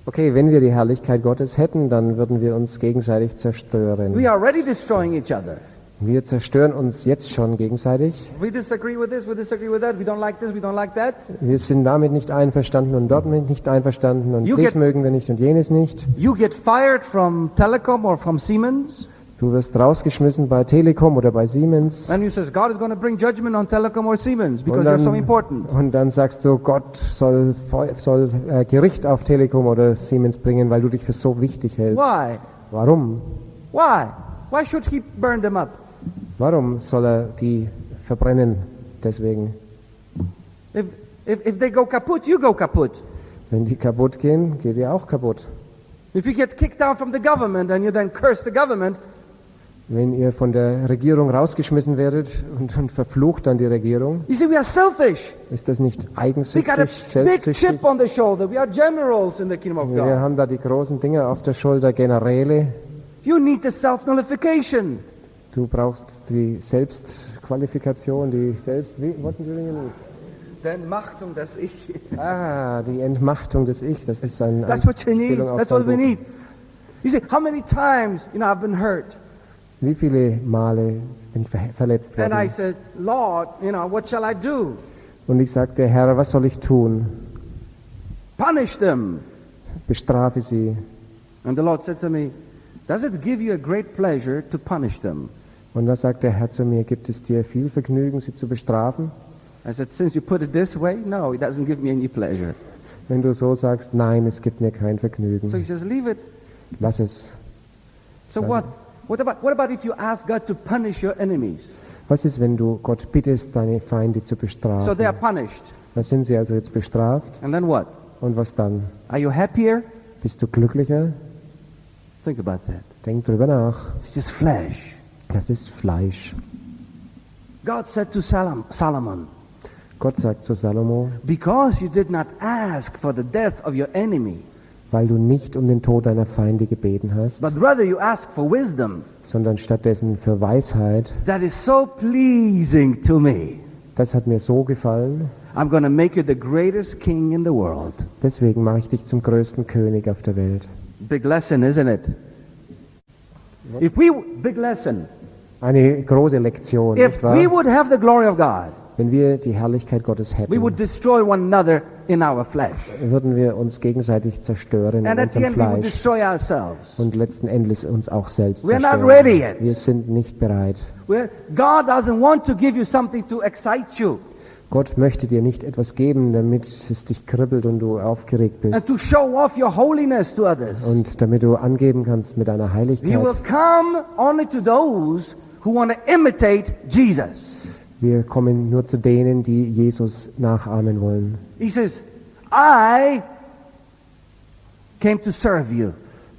Okay, wenn wir die Herrlichkeit Gottes hätten, dann würden wir uns gegenseitig zerstören. We are already destroying each other. Wir zerstören uns jetzt schon gegenseitig. We disagree with this, we disagree with that, we don't like this, we don't like that. Wir sind damit nicht einverstanden und dort nicht einverstanden und You dies get- mögen wir nicht und jenes nicht. You get fired from Telecom or from Siemens, Du wirst rausgeschmissen bei Telekom oder bei Siemens. and you says God is going to bring judgment on Telecom or Siemens because they're so important. und dann sagst du, Gott soll Gericht auf Telekom oder Siemens bringen, weil du dich für so wichtig hältst. Why? Warum? Why? Why should he burn them up? Warum soll er die verbrennen? Deswegen, If they go kaput, you go kaput. wenn die kaputt gehen, geht ihr auch kaputt. If you get kicked out from the government and you then curse the government, Wenn ihr von der Regierung rausgeschmissen werdet und verflucht dann die Regierung, you see, we are selfish. ist das nicht We got a eigensüchtig, big selbstsüchtig? chip on the shoulder. We are generals in the kingdom of Wir God. haben da die großen Dinge auf der Schulter, Generäle. You need the self-nullification. Du brauchst die Selbstqualifikation, die what do you use? Die Entmachtung, dass ich. Die Entmachtung des Ich, das ist ein That's what you need. Anspielung auf That's sein what we Buch. need. You see, how many times, I've been hurt. Wie viele Male bin ich verletzt And I worden? said, Lord, what shall I do? Und ich sagte, Herr, was soll ich tun? Punish them. Bestrafe sie. And the Lord said to me, does it give you a great pleasure to punish them? Und da sagt der Herr zu mir, gibt es dir viel Vergnügen, sie zu bestrafen? I said, since you put it this way, no, it doesn't give me any pleasure. Wenn du so sagst, nein, es gibt mir kein So he Vergnügen. says, leave it. Lass es. So what? What about if you ask God to punish your enemies? Was ist, wenn du Gott bittest, deine Feinde zu So they are bestrafen? punished. Da sind sie also jetzt bestraft. And then what? Und was dann? Are you happier? Bist du glücklicher? Think about that. Denk drüber nach. It's just flesh. Das ist Fleisch. God said to Solomon, Gott sagt zu Salomo, because you did not ask for the death of your enemy, weil du nicht um den Tod deiner Feinde gebeten hast, but rather you ask for wisdom, sondern stattdessen für Weisheit, that is so pleasing to me. das hat mir so gefallen, I'm going to make you the greatest king in the world. deswegen mache ich dich zum größten König auf der Welt. Big lesson, isn't it? Big lesson. Eine große Lektion, If nicht wahr? we would have the glory of God, Wenn wir die Herrlichkeit Gottes we hätten, would destroy one another in our flesh. würden wir uns gegenseitig zerstören in And at the unserem end, we would Fleisch destroy ourselves. und letzten Endes uns auch selbst We're not zerstören. ready yet. Wir sind nicht bereit. God doesn't want to give you something to excite you Gott möchte dir nicht etwas geben, damit es dich kribbelt und du aufgeregt and bist to show off your holiness to others. und damit du angeben kannst mit deiner He Heiligkeit. will come only to those who want to imitate Jesus. Wir kommen nur zu denen, die Jesus nachahmen wollen. He says, I came to serve you,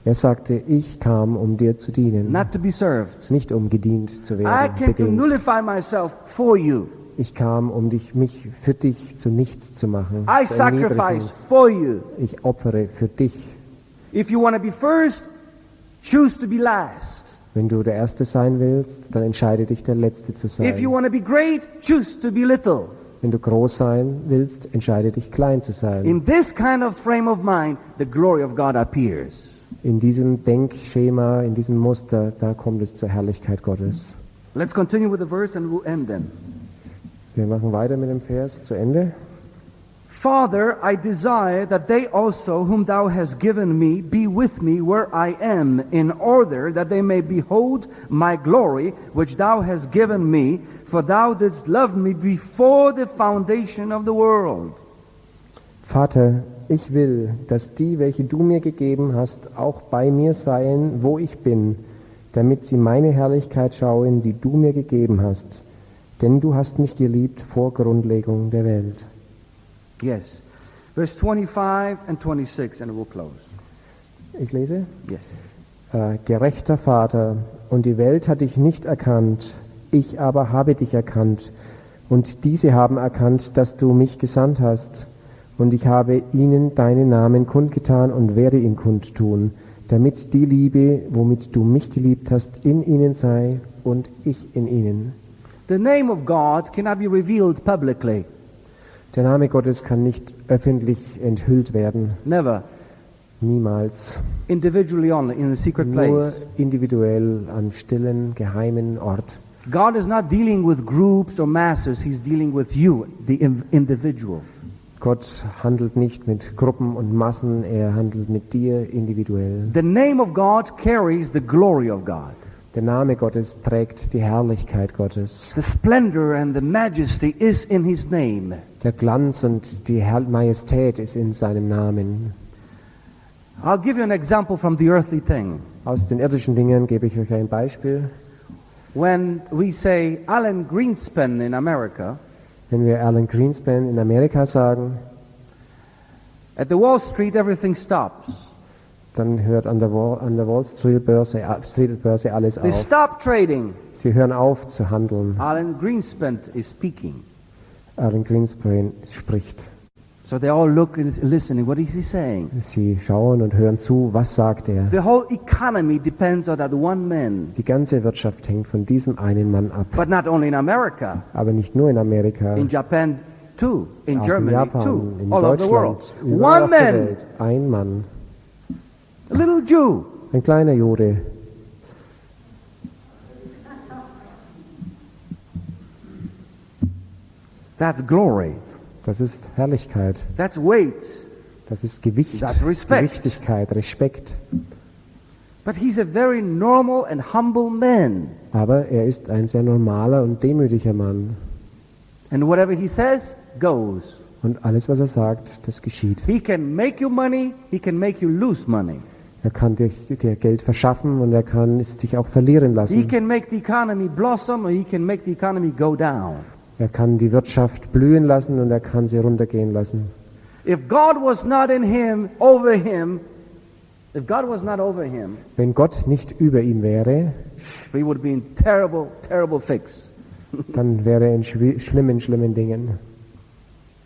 Er sagte, ich kam, um dir zu dienen, not to be served. nicht um gedient zu I werden, came to bedient. nullify myself for you. Ich kam, um mich für dich zu nichts zu machen, I zu erniedrigen. sacrifice for you. Ich opfere für dich. If you want to be first, choose to be last. Wenn du der Erste sein willst, dann entscheide dich, der Letzte zu If you sein. want to be great, choose to be little. Wenn du groß sein willst, entscheide dich, klein zu sein. In this kind of frame of mind, the glory of God appears. In diesem Denkschema, in diesem Muster, da kommt es zur Herrlichkeit Gottes. Let's continue with the verse and we'll end then. Wir machen weiter mit dem Vers zu Ende. Father, I desire that they also, whom thou hast given me, be with me where I am, in order that they may behold my glory, which thou hast given me, for thou didst love me before the foundation of the world. Vater, ich will, dass die, welche du mir gegeben hast, auch bei mir seien, wo ich bin, damit sie meine Herrlichkeit schauen, die du mir gegeben hast. Denn du hast mich geliebt vor Grundlegung der Welt. Yes. Verse 25 and 26, and we'll close. Ich lese. Yes. Gerechter Vater, und die Welt hat dich nicht erkannt, ich aber habe dich erkannt, und diese haben erkannt, dass du mich gesandt hast, und ich habe ihnen deinen Namen kundgetan und werde ihn kundtun, damit die Liebe, womit du mich geliebt hast, in ihnen sei und ich in ihnen. The name of God cannot be revealed publicly. Der Name Gottes kann nicht öffentlich enthüllt werden. Never. Niemals. Individually only, in a secret Nur place. individuell am stillen, geheimen Ort. God is not dealing with groups or masses, He's dealing with you, the individual. Gott handelt nicht mit Gruppen und Massen, er handelt mit dir individuell. The name of God carries the glory of God. Der Name Gottes trägt die Herrlichkeit Gottes. The splendor and the majesty is in His name. Der Glanz und die Majestät ist in seinem Namen. I'll give you an example from the earthly thing. Aus den irdischen Dingen gebe ich euch ein Beispiel. When we say Alan Greenspan in America, Wenn wir Alan Greenspan in Amerika sagen, at the Wall Street everything stops. dann hört an der Wall Street Börse alles They auf. stop trading. Sie hören auf zu handeln. Alan Greenspan is speaking. Alan Greenspan spricht. So they all look and listening. What is he saying? Sie schauen und hören zu, was sagt er. The whole economy depends on that one man. Die ganze Wirtschaft hängt von diesem einen Mann ab. But not only in America, Aber nicht nur in Amerika, in Japan too, in auch in Germany Japan, too, in all over the world. Deutschland, überall One auf der man, Welt. Ein Mann, a little Jew. ein kleiner Jude. That's glory. Das ist Herrlichkeit. That's weight. Das ist Gewicht, That's respect. Gewichtigkeit, Respekt. But he's a very normal and humble man. Aber er ist ein sehr normaler und demütiger Mann. And whatever he says goes. Und alles, was er sagt, das geschieht. He can make you money, he can make you lose money. Er kann dir Geld verschaffen und er kann es dich auch verlieren He lassen. can make the economy blossom or he can make the economy go down. Er kann die Wirtschaft blühen lassen und er kann sie runtergehen lassen. If God was not in him, over him, if God was not over him, Wenn Gott nicht über ihm wäre, he would be in terrible, terrible fix. dann wäre er in schlimmen Dingen.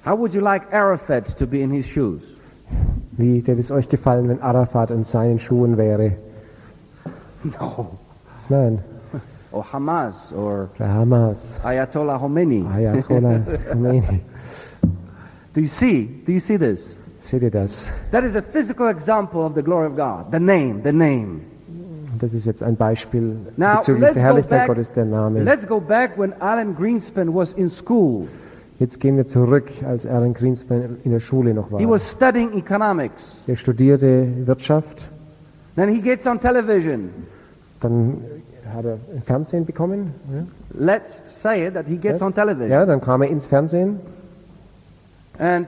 How would you like Arafat to be in his shoes? Wie hätte es euch gefallen, wenn Arafat in seinen Schuhen wäre? No. Nein, Or Hamas, or der Hamas, Ayatollah Khomeini. Ayatollah Khomeini. Do you see this? Seht ihr das? That is a physical example of the glory of God. The name, the name. Das ist jetzt ein Beispiel Now, bezüglich der Herrlichkeit Gottes, der Name. let's go back when Alan Greenspan was in school. Jetzt gehen wir zurück, als Alan Greenspan in der Schule noch war. He was studying economics. Er studierte Wirtschaft, Then he gets on television. dann hat er ein Fernsehen bekommen. Let's say it, that he gets on television. Ja, dann kam er ins Fernsehen And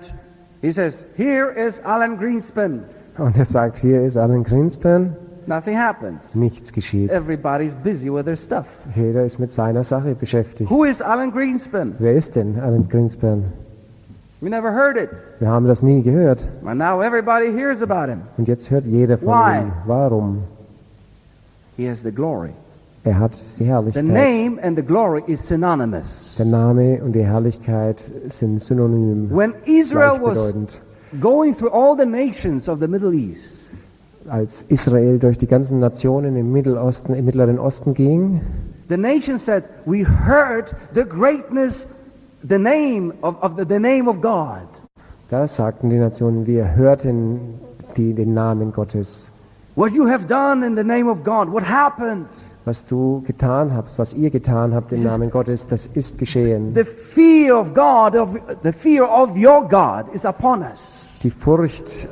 he says, here is Alan Greenspan. und er sagt, hier ist Alan Greenspan. Nothing happens. Nichts geschieht. Everybody's busy with their stuff. Jeder ist mit seiner Sache beschäftigt. Who is Alan Greenspan? Wer ist denn Alan Greenspan? We never heard it. Wir haben das nie gehört. And now everybody hears about him. Und jetzt hört jeder von Why? ihm. Warum? He has the glory. Er hat die The Herrlichkeit. name and the glory is synonymous. Der Name und die Herrlichkeit sind synonym, When Israel was gleichbedeutend. going through all the nations of the Middle East, Als Israel durch die ganzen Nationen im Mittleren Osten ging, the nation said, we heard the greatness, the name the name of God. da sagten die Nationen, wir hörten den Namen Gottes. What you have done in the name of God, what happened? was du getan habt, was ihr getan habt im Namen Gottes, das ist geschehen. The fear of God, the fear of your God is upon us. Die Furcht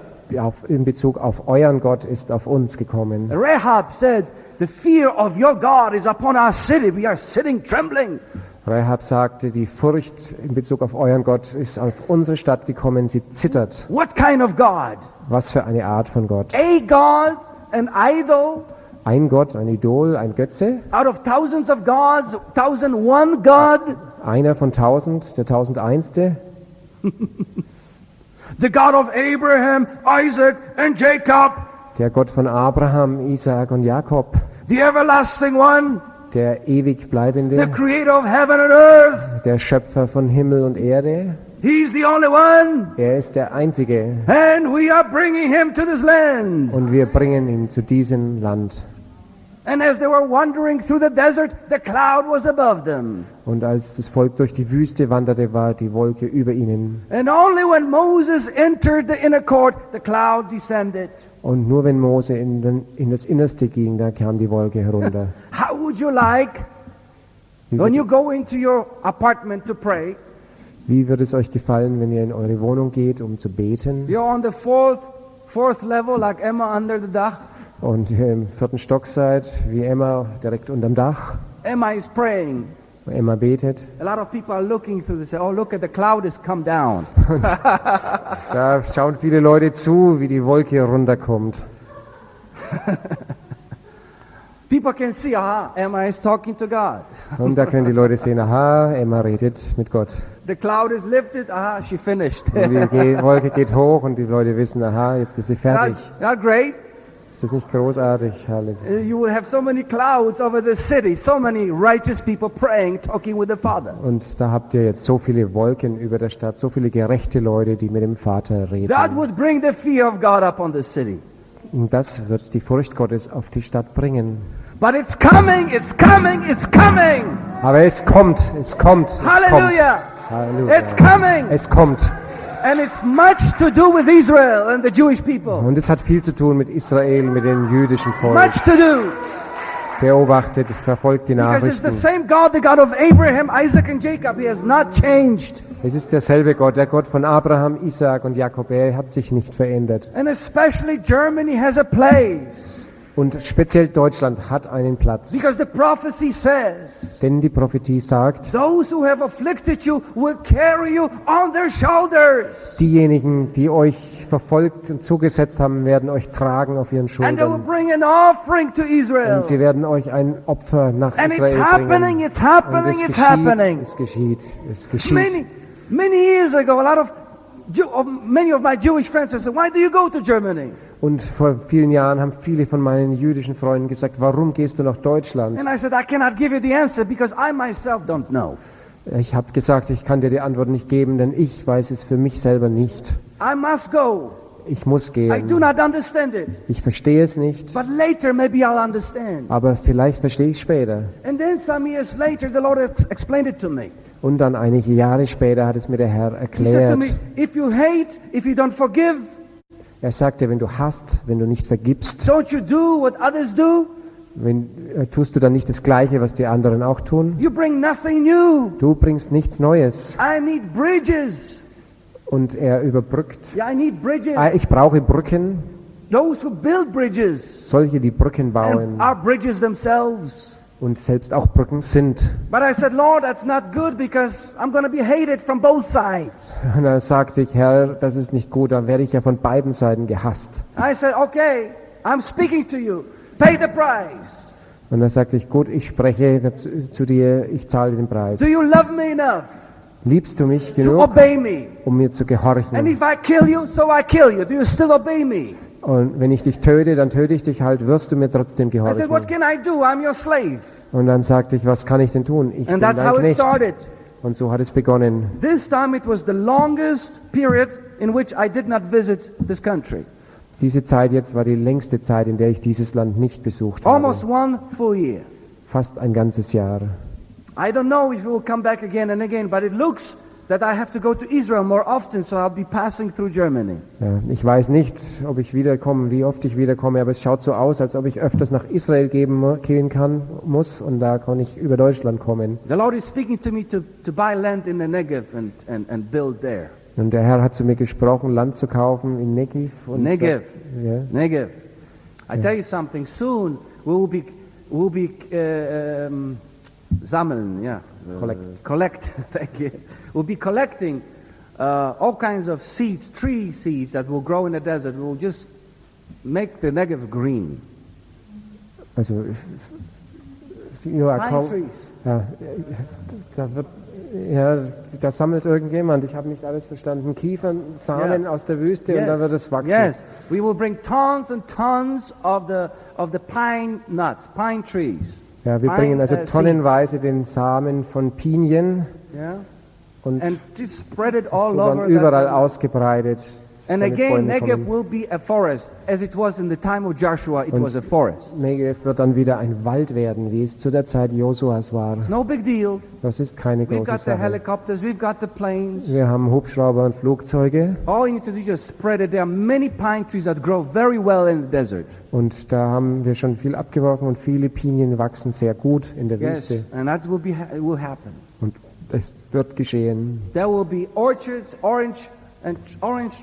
in Bezug auf euren Gott ist auf uns gekommen. Rahab said, the fear of your God is upon our city. We are sitting trembling. Rahab sagte, die Furcht in Bezug auf euren Gott ist auf unsere Stadt gekommen, sie zittert. What kind of God? Was für eine Art von Gott? A God, an idol? Ein Gott, ein Idol, ein Götze? Out of thousands of gods, 1001 God? Einer von 1000, der 1001. The God of Abraham, Isaac and Jacob? Der Gott von Abraham, Isaak und Jakob. The everlasting one? Der ewig bleibende, The creator of heaven and earth? der Schöpfer von Himmel und Erde. He's the only one? Er ist der Einzige. And we are bringing him to this land. Und wir bringen ihn zu diesem Land. And as they were wandering through the desert, the cloud was above them. Und als das Volk durch die Wüste wanderte, war die Wolke über ihnen. And only when Moses entered the inner court, the cloud descended. Und nur wenn Mose in das Innerste ging, da kam die Wolke herunter. How would you like, when you go into your apartment to pray, Wie wird es euch gefallen, wenn ihr in eure Wohnung geht, um zu beten? you're on the fourth level, like Emma under the dach. Und ihr im 4. Stock seid, wie Emma, direkt unterm Dach. Emma is praying. Emma betet. A lot of people are looking through. They say, "Oh, look at the cloud has come down." Da schauen viele Leute zu, wie die Wolke runterkommt. People can see, aha, Emma is talking to God. Und da können die Leute sehen, aha, Emma redet mit Gott. The cloud is lifted, aha, she finished. Und die Wolke geht hoch und die Leute wissen, aha, jetzt ist sie fertig. Not great. Ist das nicht großartig? Herrlich. You will have so many clouds over the city, so many righteous people praying, talking with the Father. Und da habt ihr jetzt so viele Wolken über der Stadt, so viele gerechte Leute, die mit dem Vater reden. That would bring the fear of God upon the city. Und das wird die Furcht Gottes auf die Stadt bringen. But it's coming, it's coming, it's coming. Aber es kommt, es kommt. Es Hallelujah. Kommt. Halleluja. It's coming. Es kommt. And it's much to do with Israel and the Jewish people. Und es hat viel zu tun mit Israel, mit dem jüdischen Volk. Much to do. Beobachtet, verfolgt die Because it's the Nachrichten. same God, the God of Abraham, Isaac and Jacob. He has not changed. Es ist derselbe Gott, der Gott von Abraham, Isaak und Jakob. Er hat sich nicht verändert. And especially Germany has a place. Und speziell Deutschland hat einen Platz. Because the prophecy says, Denn die Prophetie sagt, those who have afflicted you will carry you on their shoulders. diejenigen, die euch verfolgt und zugesetzt haben, werden euch tragen auf ihren And they will Schultern. bring an offering to Israel. Und sie werden euch ein Opfer nach And it's Israel happening, bringen. it's happening, Und it's happening. es geschieht, es geschieht. Many years ago, many of my Jewish friends said, "Why do you go to Germany?" Und vor vielen Jahren haben viele von meinen jüdischen Freunden gesagt, warum gehst du nach Deutschland? And I said, I cannot give you the answer because I myself don't know. Ich habe gesagt, ich kann dir die Antwort nicht geben, denn ich weiß es für mich selber nicht. I must go. Ich muss I do gehen. not understand it. Ich verstehe es nicht, But later maybe I'll understand. aber vielleicht verstehe ich es später. And then some years later the Lord explained it to me. Und dann einige Jahre später hat es mir der Herr He said to erklärt. me, if you hate, if you don't forgive, Er sagte, wenn du hasst, wenn du nicht vergibst, don't you do what others do? tust du dann nicht das Gleiche, was die anderen auch tun? You bring nothing new. Du bringst nichts Neues. I need bridges. Und er überbrückt. Yeah, I need bridges. Ich brauche Brücken, Those who build bridges solche, die Brücken bauen and are bridges themselves. und selbst auch Brücken sind. But I said, Lord, that's not good because I'm going to be hated from both sides. Und da sagte ich, Herr, das ist nicht gut, dann werde ich ja von beiden Seiten gehasst. I said, okay, I'm speaking to you. Pay the price. Und da sagte ich, gut, ich spreche zu dir, ich zahle den Preis. Do you love me enough Liebst du mich to genug, obey me? um mir zu And gehorchen? if I kill you, so I kill you. Do you still obey me? Und wenn ich dich töte, dann töte ich dich halt, wirst du mir trotzdem I said, what gehorchen? can I do? I'm your slave. Und dann sagte ich, was kann ich denn tun? Ich bin And that's dein how it Knecht. started. Und so hat es begonnen. This time it was the longest period in which I did not visit this country. Diese Zeit jetzt war die längste Zeit, in der ich dieses Land nicht besucht Almost habe. one full year. Fast ein ganzes Jahr. I don't know if we will come back again and again, but it looks that I have to go to Israel more often, so I'll be passing through Germany. Ja, ich weiß nicht, ob ich wiederkomme, wie oft ich wiederkomme, aber es schaut so aus, als ob ich öfters nach Israel gehen muss und da kann ich über Deutschland kommen. The Lord is speaking to me to buy land in the Negev and build there. Und der Herr hat zu mir gesprochen, Land zu kaufen in Negev. Und Negev. Ja. Negev. I tell you something. Soon we will be sammeln. Yeah. Collect. Thank you. We'll be collecting all kinds of seeds, tree seeds that will grow in the desert. We'll just make the Negev green. Also, Pine trees. Ja, ja, da sammelt irgendjemand, ich habe nicht alles verstanden, Kiefern, Samen aus der Wüste und dann wird es wachsen. Yes, we will bring tons and tons of the pine nuts, pine trees. Ja, wir bringen also tonnenweise den Samen von Pinien und and just spread it all dann over überall ausgebreitet. And again, Negev will be a forest, as it was in the time of Joshua. It was a forest. Negev wird dann wieder ein Wald werden, wie es zu der Zeit Josuas war. It's no big deal. Das ist keine We've große got the Sache. helicopters, we've got the planes. Wir haben Hubschrauber und Flugzeuge All you need to do is just spread it. There are many pine trees that grow very well in the desert. und da haben wir schon viel abgeworfen und viele Pinien wachsen sehr gut in der Yes, Wüste and that will happen. und das wird geschehen. There will be orchards, orange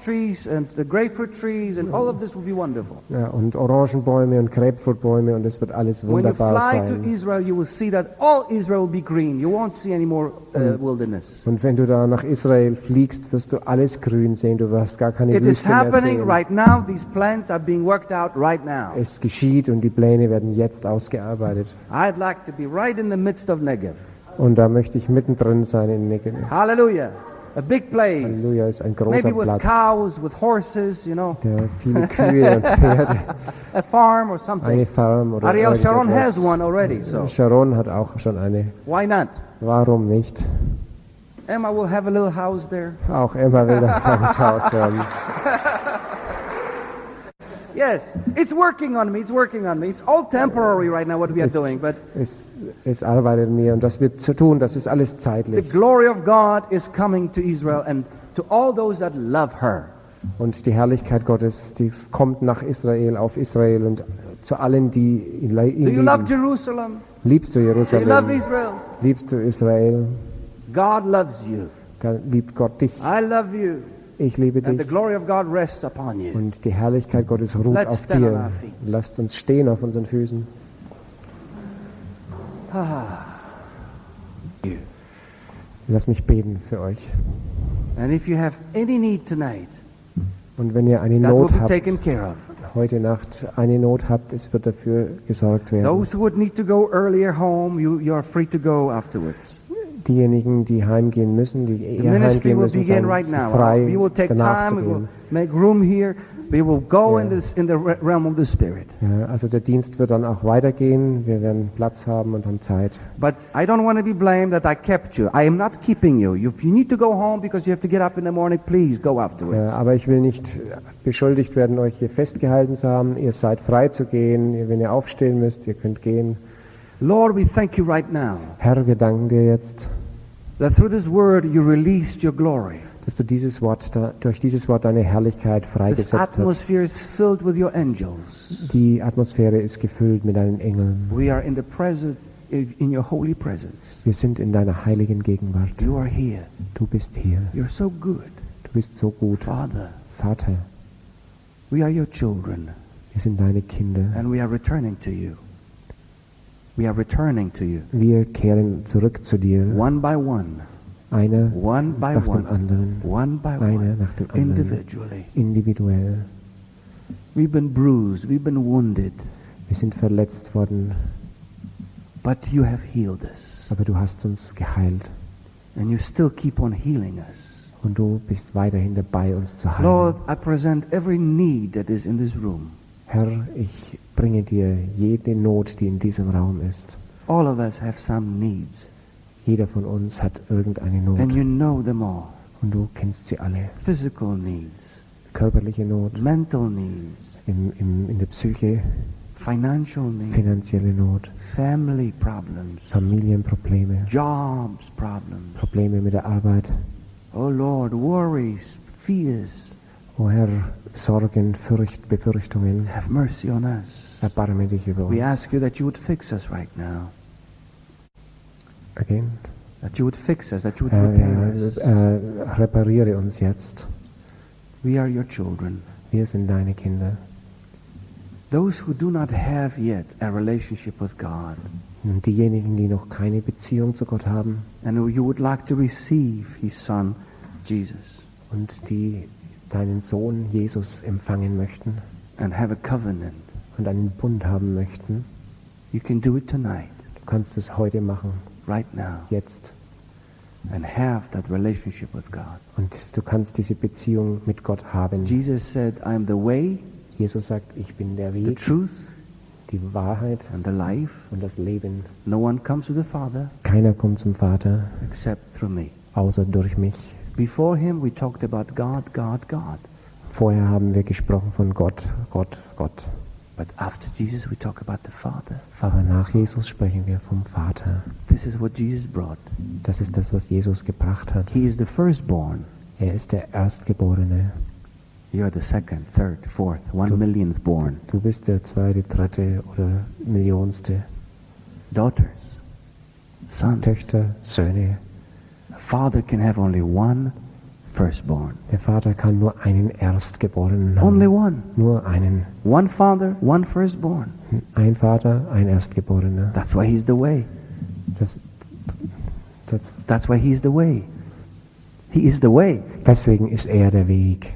trees and the grapefruit trees, and all of this will be wonderful. Ja, und Orangenbäume und Grapefruitbäume und es wird alles When you wunderbar fly to sein. Israel, you will see that all Israel will be green. You won't see any more wilderness. Und wenn du da nach Israel fliegst, wirst du alles grün sehen, du wirst gar keine It is Wüste mehr happening sehen. right now. These plans are being worked out right now. Es geschieht und die Pläne werden jetzt ausgearbeitet. I'd like to be right in the midst of Negev. Und da möchte ich mittendrin sein in Negev. Hallelujah. A big place. Halleluja, ist ein großer Maybe with Platz. cows, with horses, you know. Ja, viele Kühe und Pferde, A farm or eine something. Farm oder Ariel Sharon irgendetwas. has one already, so Sharon hat auch schon eine. why not? Warum nicht? Emma will have a little house there. Auch Emma will ein kleines Haus haben. Yes, it's working on me. It's working on me. It's all temporary right now what we are doing, but Es arbeitet in mir und das wird zu tun, das ist alles the zeitlich. glory of God is coming to Israel and to all those that love her. Und die Herrlichkeit Gottes, die kommt nach Israel, auf Israel und zu allen, die ihn Do you love lieben. Jerusalem? Liebst du Do you love Jerusalem? Israel? Liebst du Israel? God loves you. Dann liebt Gott dich. I love you. Ich liebe And the dich. glory of God rests upon you. Und die Herrlichkeit Gottes ruht Let's auf stand on dir. our feet. Lasst uns stehen auf unseren Füßen. Lass mich beten für euch. And if you have any need tonight, Und wenn ihr eine that will Not be habt, taken care of. heute Nacht eine Not habt, es wird dafür gesorgt werden. Those who would need to go earlier home, you are free to go afterwards. Diejenigen, die heimgehen müssen, die The eher ministry heimgehen will müssen, begin right sind now. frei, We will take danach time, zu we will gehen. make room here, we will go Yeah. in the realm of the Spirit. Ja, also der Dienst wird dann auch weitergehen. Wir werden Platz haben und haben Zeit. But I don't want to be blamed that I kept you. I am not keeping you. If you need to go home because you have to get up in the morning, please go afterwards. Ja, aber ich will nicht beschuldigt werden, euch hier festgehalten zu haben. Ihr seid frei zu gehen. Wenn ihr aufstehen müsst, ihr könnt gehen. Lord, we thank you right now Herr, wir danken dir jetzt, that through this word you released your glory. dass du durch dieses Wort deine Herrlichkeit This freigesetzt hast. atmosphere is filled with your angels. Die Atmosphäre ist gefüllt mit deinen Engeln. We are in in your holy presence. Wir sind in deiner heiligen Gegenwart. You are here. Du bist hier. You're so good. Du bist so gut. Father, Vater, we are your children wir sind deine Kinder. and we are returning to you. We are returning to you. Wir kehren zurück zu dir. One by one. Einer One by nach dem one. anderen. One by Einer one. nach dem anderen. Individually. Individuell. We've been bruised. We've been wounded. Wir sind verletzt worden, But you have healed us. aber du hast uns geheilt. And you still keep on healing us. Und du bist weiterhin dabei, uns zu heilen. Lord, I present every need that is in this room. Herr, ich bringe dir jede Not, die in diesem Raum ist. All of us have some needs. Jeder von uns hat irgendeine Not. And you know them all. Und du kennst sie alle. Physical needs. Körperliche Not, Mental needs. in der Psyche, Financial needs. finanzielle Not, Family problems. Familienprobleme, Jobs problems. Probleme mit der Arbeit, Oh Lord, worries, fears, O Herr, Sorgen, Befürchtungen, have mercy on us. erbarme dich über We uns. ask you that you would fix us right now. Again. That you would fix us, that you would repair us. Repariere uns jetzt. We are your children. Wir sind deine Kinder. Those who do not have yet a relationship with God, Und diejenigen, die noch keine Beziehung zu Gott haben and who you would like to receive His Son, Jesus, und die deinen Sohn Jesus empfangen möchten and have a covenant, und einen Bund haben möchten, you can do it tonight, du kannst es heute machen, right now, jetzt. and have that relationship with God. Und du kannst diese Beziehung mit Gott haben. Jesus said, I am the way, Jesus sagt, ich bin der the Weg, truth, die Wahrheit and the life. und das Leben. No one comes to the Father Keiner kommt zum Vater, except through me. außer durch mich. Before Him, we talked about God, God, God. Vorher haben wir gesprochen von Gott, Gott, Gott. But after Jesus, we talk about the Father. Aber nach Jesus sprechen wir vom Vater. This is what Jesus brought. Das ist das, was Jesus gebracht hat. He is the firstborn. Er ist der Erstgeborene. You are the second, third, fourth, 1 millionth born. Du bist der zweite, dritte oder Millionste. Daughters, sons. Töchter, Söhne. A father can have only one firstborn. Der Vater kann nur einen Erstgeborenen haben. Only one. Nur einen. One father, one firstborn. Ein Vater, ein Erstgeborener. That's why He's the way. Das, That's why He's the way. He is the way. deswegen ist er der Weg.